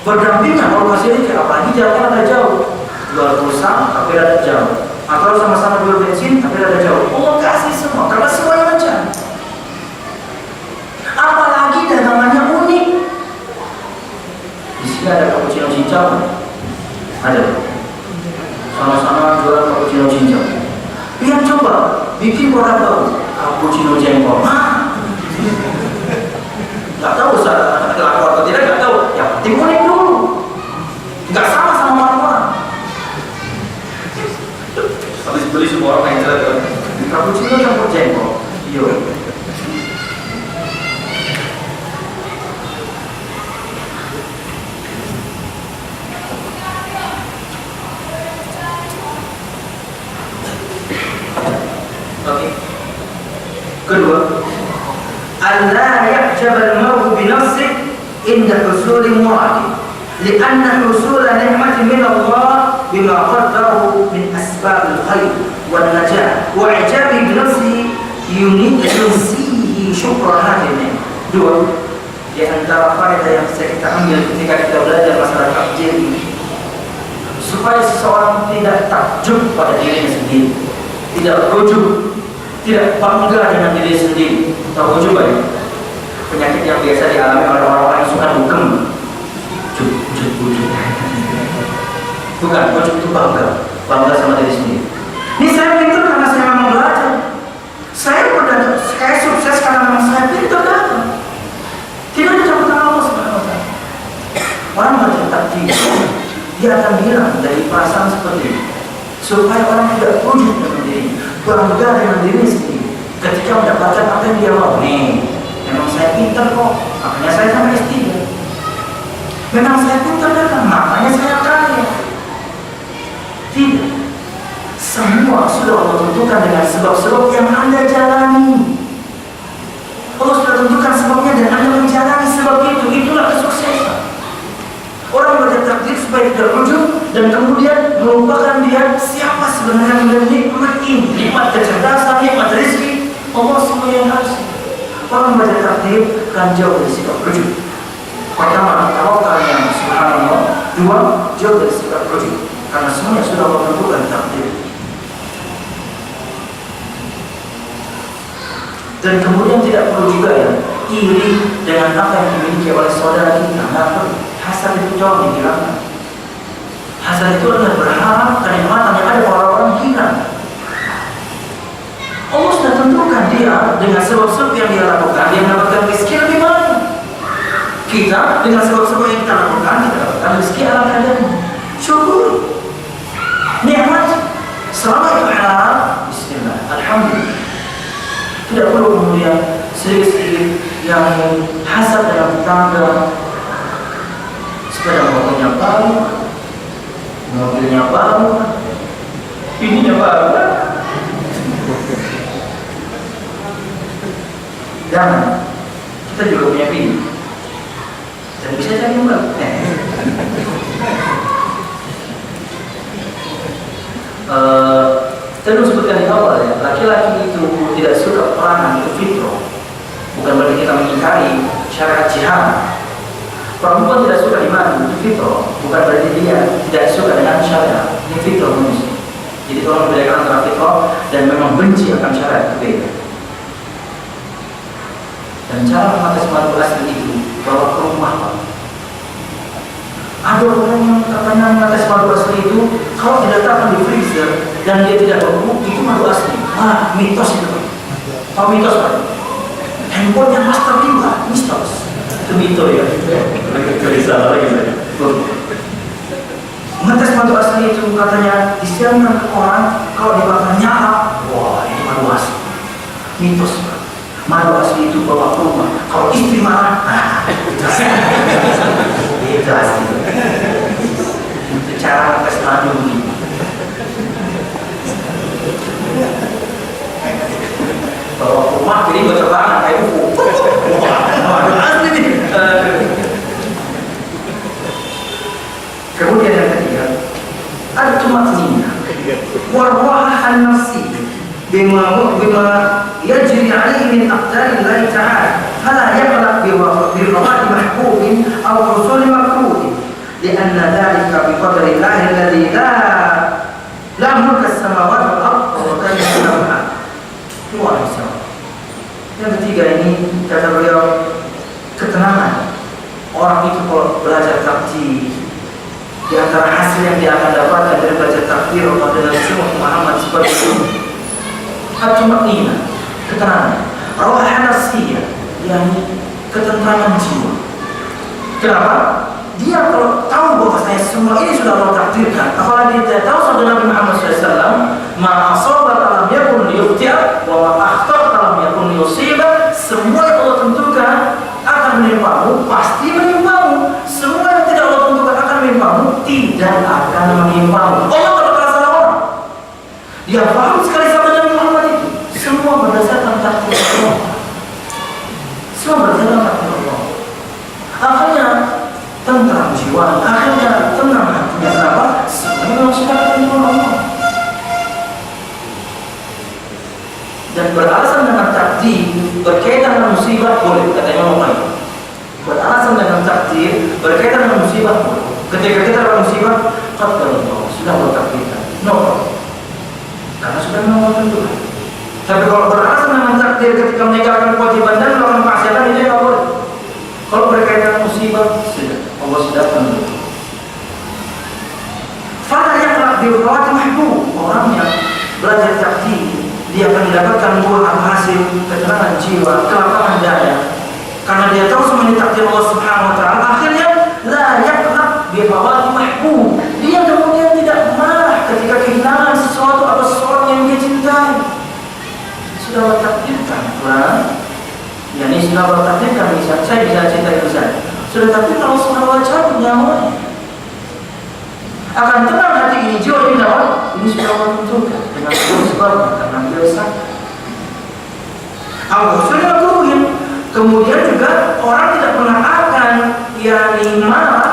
Berdampingan, Allah kasih rezeki, apalagi jaraknya ada jauh. Jual pulsa, tapi ada jauh. Atau sama-sama jual bensin, tapi ada jauh. Allah kasih semua, karena semuanya mencari. Apalagi dagangannya unik. Di sini ada cappuccino cincau, ada. Sama-sama jual cappuccino cincau. Lihat coba, bikin produk baru, cappuccino jengkol. Nggak tahu saya laku atau tidak, nggak tahu. Yang penting unik dulu. Nggak sama orang-orang. Habis beli semua orang yang jelek. Cappuccino campur jengkol. Iya. Oke. Kedua, alla ya'jab al-mar'u bi nafsihi inda husuli muradi, li'anna husula ni'mati min Allah bima qaddarahu min asbab al-khair wan najah, wa i'jabi bi nafsihi yunsihi syukra hadhihi. Dua, di antara faedah yang bisa kita ambil ketika kita belajar masalah takjil ini, supaya seseorang tidak takjub pada dirinya sendiri, tidak rujuk, tidak bangga dengan diri sendiri. Tahu juga ya, penyakit yang biasa dialami oleh orang-orang yang suka dugem. Bukan, ujuk itu bangga sama diri sendiri. Ini saya pintar karena saya memang belajar. Saya sukses karena memang saya pintar datang. Tidak ada campur tangan Allah Subhanahu wa Ta'ala. Orang belajar takdir, dia akan hilang dari perasaan seperti ini, supaya orang tidak ujuk dengan diri, bangga dengan diri sendiri ketika mendapatkan apa yang dia mau. Nih, memang saya pintar kok, makanya saya sama istrinya. Memang saya pintar datang, makanya saya kaya. Tidak, semua sudah Allah tentukan dengan sebab-sebab yang Anda jalani. Allah sudah tentukan sebabnya dan Anda menjalani sebab itu. Itulah kesuksesan. Orang belajar takdir supaya tidak rujuk dan kemudian melupakan dia siapa sebenarnya yang nikmat ini, nikmat kecerdasan, nikmat rezeki. Allah semua yang harus. Orang belajar takdir akan jauh dari sikap rujuk. Pertama, tawakal yang subhanallah. Dua, jauh dari sikap rujuk, karena semuanya sudah Allah tentukan takdir. Dan kemudian tidak perlu juga ya iri dengan apa yang dimiliki oleh saudara kita. Tidak perlu. Hasad itu jauh dihilangkan. Hasad itu adalah berharap kenikmatan yang ada pada orang-orang hilang. Allah sudah tentukan dia dengan sebab-sebab yang dia lakukan, dia mendapatkan rezeki lebih banyak. Kita dengan sebab-sebab yang kita lakukan, kita dapatkan rezeki ala kadarnya. Syukur, nikmat. Selama itu halal, bismillah, alhamdulillah. Tidak perlu kemudian sedikit-sedikit yang hasad dalam tetangga. Sepeda motornya baru, mobilnya baru, ininya baru. Jangan, kita juga punya bini dan bisa jadi murah. Saya sebutkan di awal ya, laki-laki itu tidak suka perangan, itu fitrah. Bukan berarti kita mengingkari syariat jihad. Perempuan tidak suka dimadu, itu fitrah. Bukan berarti dia tidak suka dengan syariat. Ini fitrah manusia. Jadi tolong membedakan antara fitrah dan memang benci akan syariat, itu beda. Dan cara memakai madu asli itu bawa ke rumah, Pak. Ada orang yang katanya memakai madu asli itu kalau diletakkan di freezer dan dia tidak berbau, itu madu asli. Ah, mitos itu. Tahu mitos, Pak? Handphone yang master 5, mitos. Itu mitos ya. Tidak salah lagi saya. Mengetes madu asli itu katanya disiarkan ke orang kalau dibakar nyala. Wah, ini madu asli. Mitos, Pak. Madu asli itu bawa ke rumah. Kalau istri marah, itu asli. Itu asli. Itu cara mengetes madu ini. Bawa ke rumah, jadi buat terbang kayak buku. Madu asli nih. Kemudian yang ketiga, al-tumatnina warwahan nafsi bima yajri alaihi min aqdarillahi ta'ala fala yaqlaq birrawati mahbubin aw husuli makruhin lianna dhalika biqadrillahi alladhi la mulka as-samawati wal ardh wa kana lahu luar biasa. Yang ketiga ini kata beliau, ketenangan. Orang itu kalau belajar takdir, di antara hasil yang dia akan dapatkan dari belajar takdir Allah dengan semua pemahaman seperti itu, hati maknina, ketenangan. Rawahan nafsiyah, yakni ketentraman jiwa. Kenapa? Dia kalau tahu bahwa saya semua ini sudah Allah takdirkan, apalagi dia tahu sabda Nabi Muhammad SAW, ma asabat lam yakun liyukhti'a wa ma akhta'ta lam yakun liyusiba. Semua yang Allah tentukan akan menimpamu, pasti menimpamu. Semua yang tidak Allah tentukan akan menimpamu, tidak akan menimpamu. Allah tidak pernah salah orang. Dia paham sekali sabda Nabi Muhammad itu. Semua berdasarkan takdir Allah. Semua berdasarkan takdir Allah. Akhirnya tentram jiwa, akhirnya tenang hatinya. Kenapa? Semuanya memang sudah ketentuan Allah. Dan beralasan dengan takdir berkaitan dengan musibah boleh, kata Imam Malik. Beralasan dengan takdir berkaitan dengan musibah boleh. Ketika kita dalam musibah, qadarullah, sudah Allah takdirkan, no problem, karena sudah Allah tentukan. Tapi kalau beralasan dengan takdir ketika meninggalkan kewajiban dan melakukan maksiatan, itu tidak boleh. Kalau berkaitan dengan musibah, sudah Allah sudah tentukan. Fala yaqra bi rawati mahbub, orang yang belajar takdir dia akan mendapatkan buah hasil ketenangan jiwa, kelapangan dada, karena dia tahu semua ini takdir Allah Subhanahu wa taala. Akhirnya la yaqnaq bi rawati mahbub, dia kemudian tidak marah ketika kehilangan sesuatu atau seseorang yang dia cintai. Sudah Allah takdirkan, Quran. Ya ini sudah Allah takdirkan, saya bisa cintai saya. Sudah takdirkan Allah Subhanahu wa taala cabut nyawanya. Akan tenang hati ini, jiwa ini dapat. Ini sudah Allah tentukan dengan sebab karena beliau sakit. Allah sudah lakuin. Kemudian juga orang tidak pernah akan marah,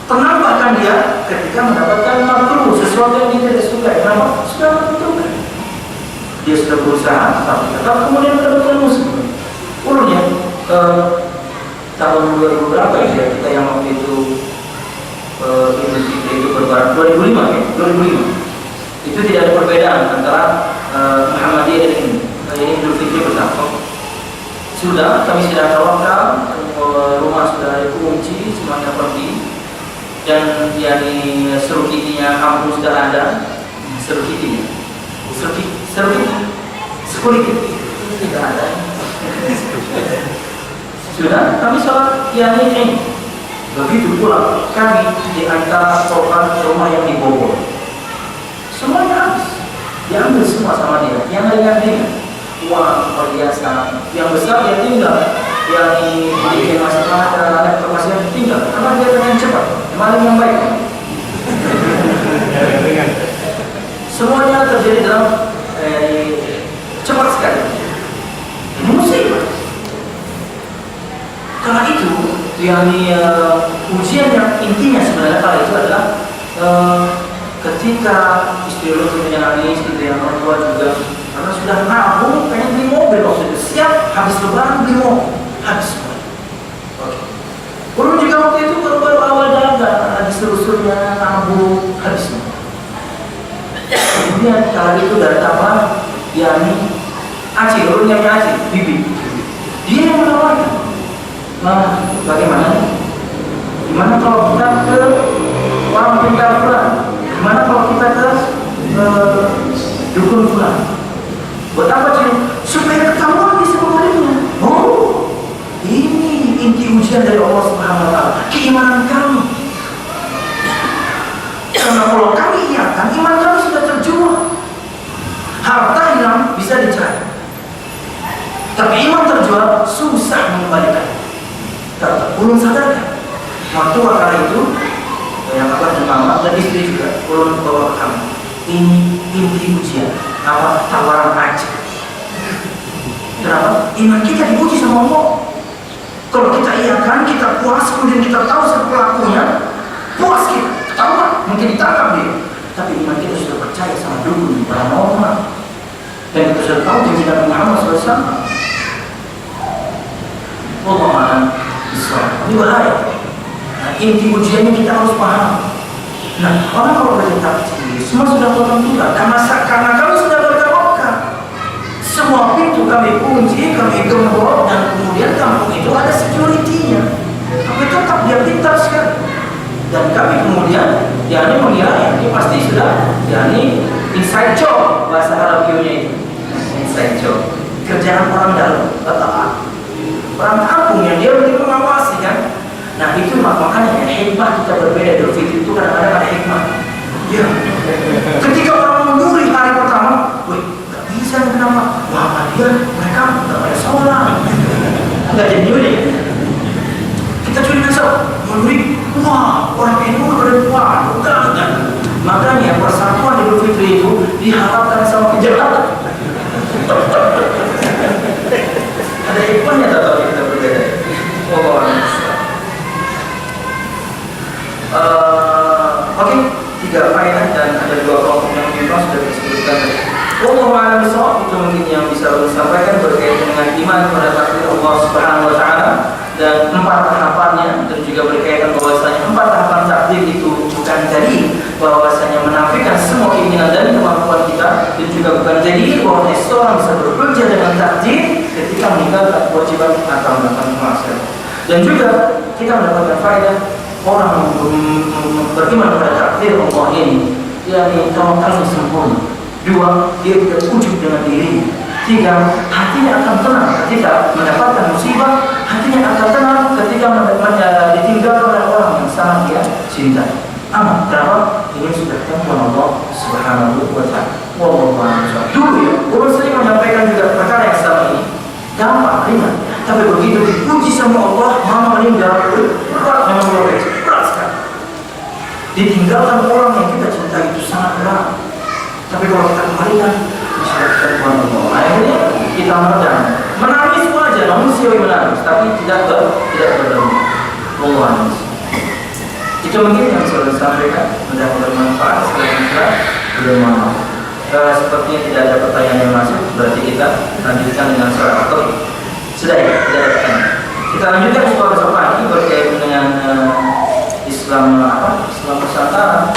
tenang bahkan dia ketika mendapatkan makruh, sesuatu yang dia tidak suka. Kenapa? Sudah Allah tentukan. Dia sudah berusaha, tapi tetap kemudian mendapatkan musuh. Ulunnya tahun 2000 berapa ya kita yang waktu itu Idul Fitri itu berbarak 2005 ya, 2005. Itu tidak ada perbedaan antara Muhammadiyah dan ini Idul Fitri bersama. Sudah kami sudah tawakal, rumah sudah ada kunci, semuanya pergi, dan yakni serukitinya kampung sudah ada, serukitinya, sekuriti tidak ada. Sudah kami sholat yakni begitu pula kami di antara korban rumah yang dibobol, semuanya habis, diambil semua sama dia. Yang ringan-ringan, uang perhiasan, yang besar dia tinggal, yang di masih ada masih tinggal, karena dia pengen cepat, maling yang baik. Semuanya terjadi dalam cepat sekali. Ini musibah. Karena itu yakni ujian yang intinya sebenarnya kali itu adalah ketika istri lu punya nangis, istri yang orang tua juga, karena sudah nabung pengen beli mobil waktu itu, siap habis lebaran beli mobil, habis semua. Oke. Ulun juga waktu itu baru awal dagang, lagi selusurnya nabung, habis semua. Kemudian kali itu datang apa? Yakni Aci, ulun yang Aci, bibi. Dia yang menawarkan. Nah, bagaimana? Gimana kalau kita ke orang pintar pulang? Gimana kalau kita ke dukun pulang? Buat apa sih? Supaya ketahuan di sebenarnya. Oh, ini inti ujian dari Allah Subhanahu wa taala. Keimanan kami. Karena kalau kami iakan, iman kami sudah terjual. Harta hilang bisa dicari. Tapi iman terjual susah mengembalikan. Ulun sadarkan waktu kala itu yang apa mama dan istri juga ulun bawa ke kami. Ini inti ujian, apa tawaran aja. Kenapa? Iman kita diuji sama Allah. Kalau kita iakan, kita puas, kemudian kita tahu siapa pelakunya, puas kita, ketahuan, mungkin ditangkap dia. Tapi iman kita sudah percaya sama dulu paranormal, dan kita sudah tahu janji Nabi Muhammad SAW. Allah ini bahaya. Nah, inti ujiannya kita harus paham. Nah, orang kalau bercerita semua sudah tertentukan. Karena kami sudah bertawakal. Semua pintu kami kunci, kami gembok, dan kemudian kampung itu ada security-nya. Tapi tetap dia pintar sekali. Dan kami kemudian, yakni mengira ini pasti sudah, yakni inside job bahasa Arabnya itu. inside job, kerjaan orang dalam, tetap orang kampung yang dia mungkin mengawasi kan. Nah itu makanya hikmah kita berbeda. Idul Fitri itu kadang-kadang ada hikmah. Ya, ketika orang menyuri hari pertama, wih, gak bisa kenapa? Wah, mereka gak ada sholat, gak jadi nyuri. Kita curi besok, menyuri, wah, orang ini berdepan, enggak. Makanya persatuan Idul Fitri itu diharapkan sama kejahatan. Ada hikmahnya tetap kita berbeda. Oke, 3 faedah dan ada 2 kelompok yang sudah disebutkan tadi. Allah Ta'ala itu mungkin yang bisa disampaikan berkaitan dengan iman kepada takdir Allah Subhanahu Wa Taala dan 4 tahapannya, dan juga berkaitan bahwasanya 4 tahapan takdir itu bukan jadi bahwasanya menafikan semua keinginan dan kemampuan kita, dan juga bukan jadi bahwa seorang bisa bekerja dengan takdir ketika meninggalkan kewajiban atau melakukan kemaksiatan. Dan juga kita mendapatkan faedah orang beriman kepada takdir Allah ini, yakni tawakalnya sempurna. 2, dia tidak ujub dengan dirinya. 3, hatinya akan tenang ketika mendapatkan musibah. Hatinya akan tenang ketika ditinggalkan oleh orang yang sangat dia cintai. Aman, kenapa? Ini sudah ketemu Allah Subhanahu Wa Taala. Wallahu a'lam. Dulu ya, orang sering menyampaikan juga perkara yang sama ini. Gampang, ringan. Tapi begitu dipuji sama Allah, mama meninggal, berat memang berat sekali. Ditinggalkan orang yang kita cintai itu sangat berat. Tapi kalau kita kembalikan, masyarakat kita Allah. Akhirnya kita meredam, menangis saja, manusiawi menangis, tapi tidak berdamai. Allah a'lam. Itu mungkin yang sudah disampaikan, mudah-mudahan bermanfaat. Selanjutnya bermanfaat. Sepertinya tidak ada pertanyaan yang masuk, berarti kita lanjutkan dengan soal atau sudah ya, tidak ada pertanyaan. Kita lanjutkan soal soal ini berkaitan dengan Islam Islam Nusantara.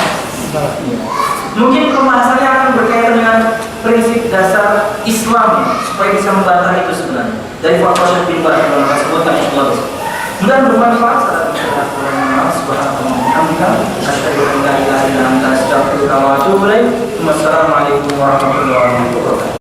Mungkin pembahasannya akan berkaitan dengan prinsip dasar Islam supaya bisa membantah itu sebenarnya dari fatwa Syekh bin Baz yang akan sebutkan insyaallah. Mudah bermanfaat. Assalamualaikum warahmatullahi wabarakatuh.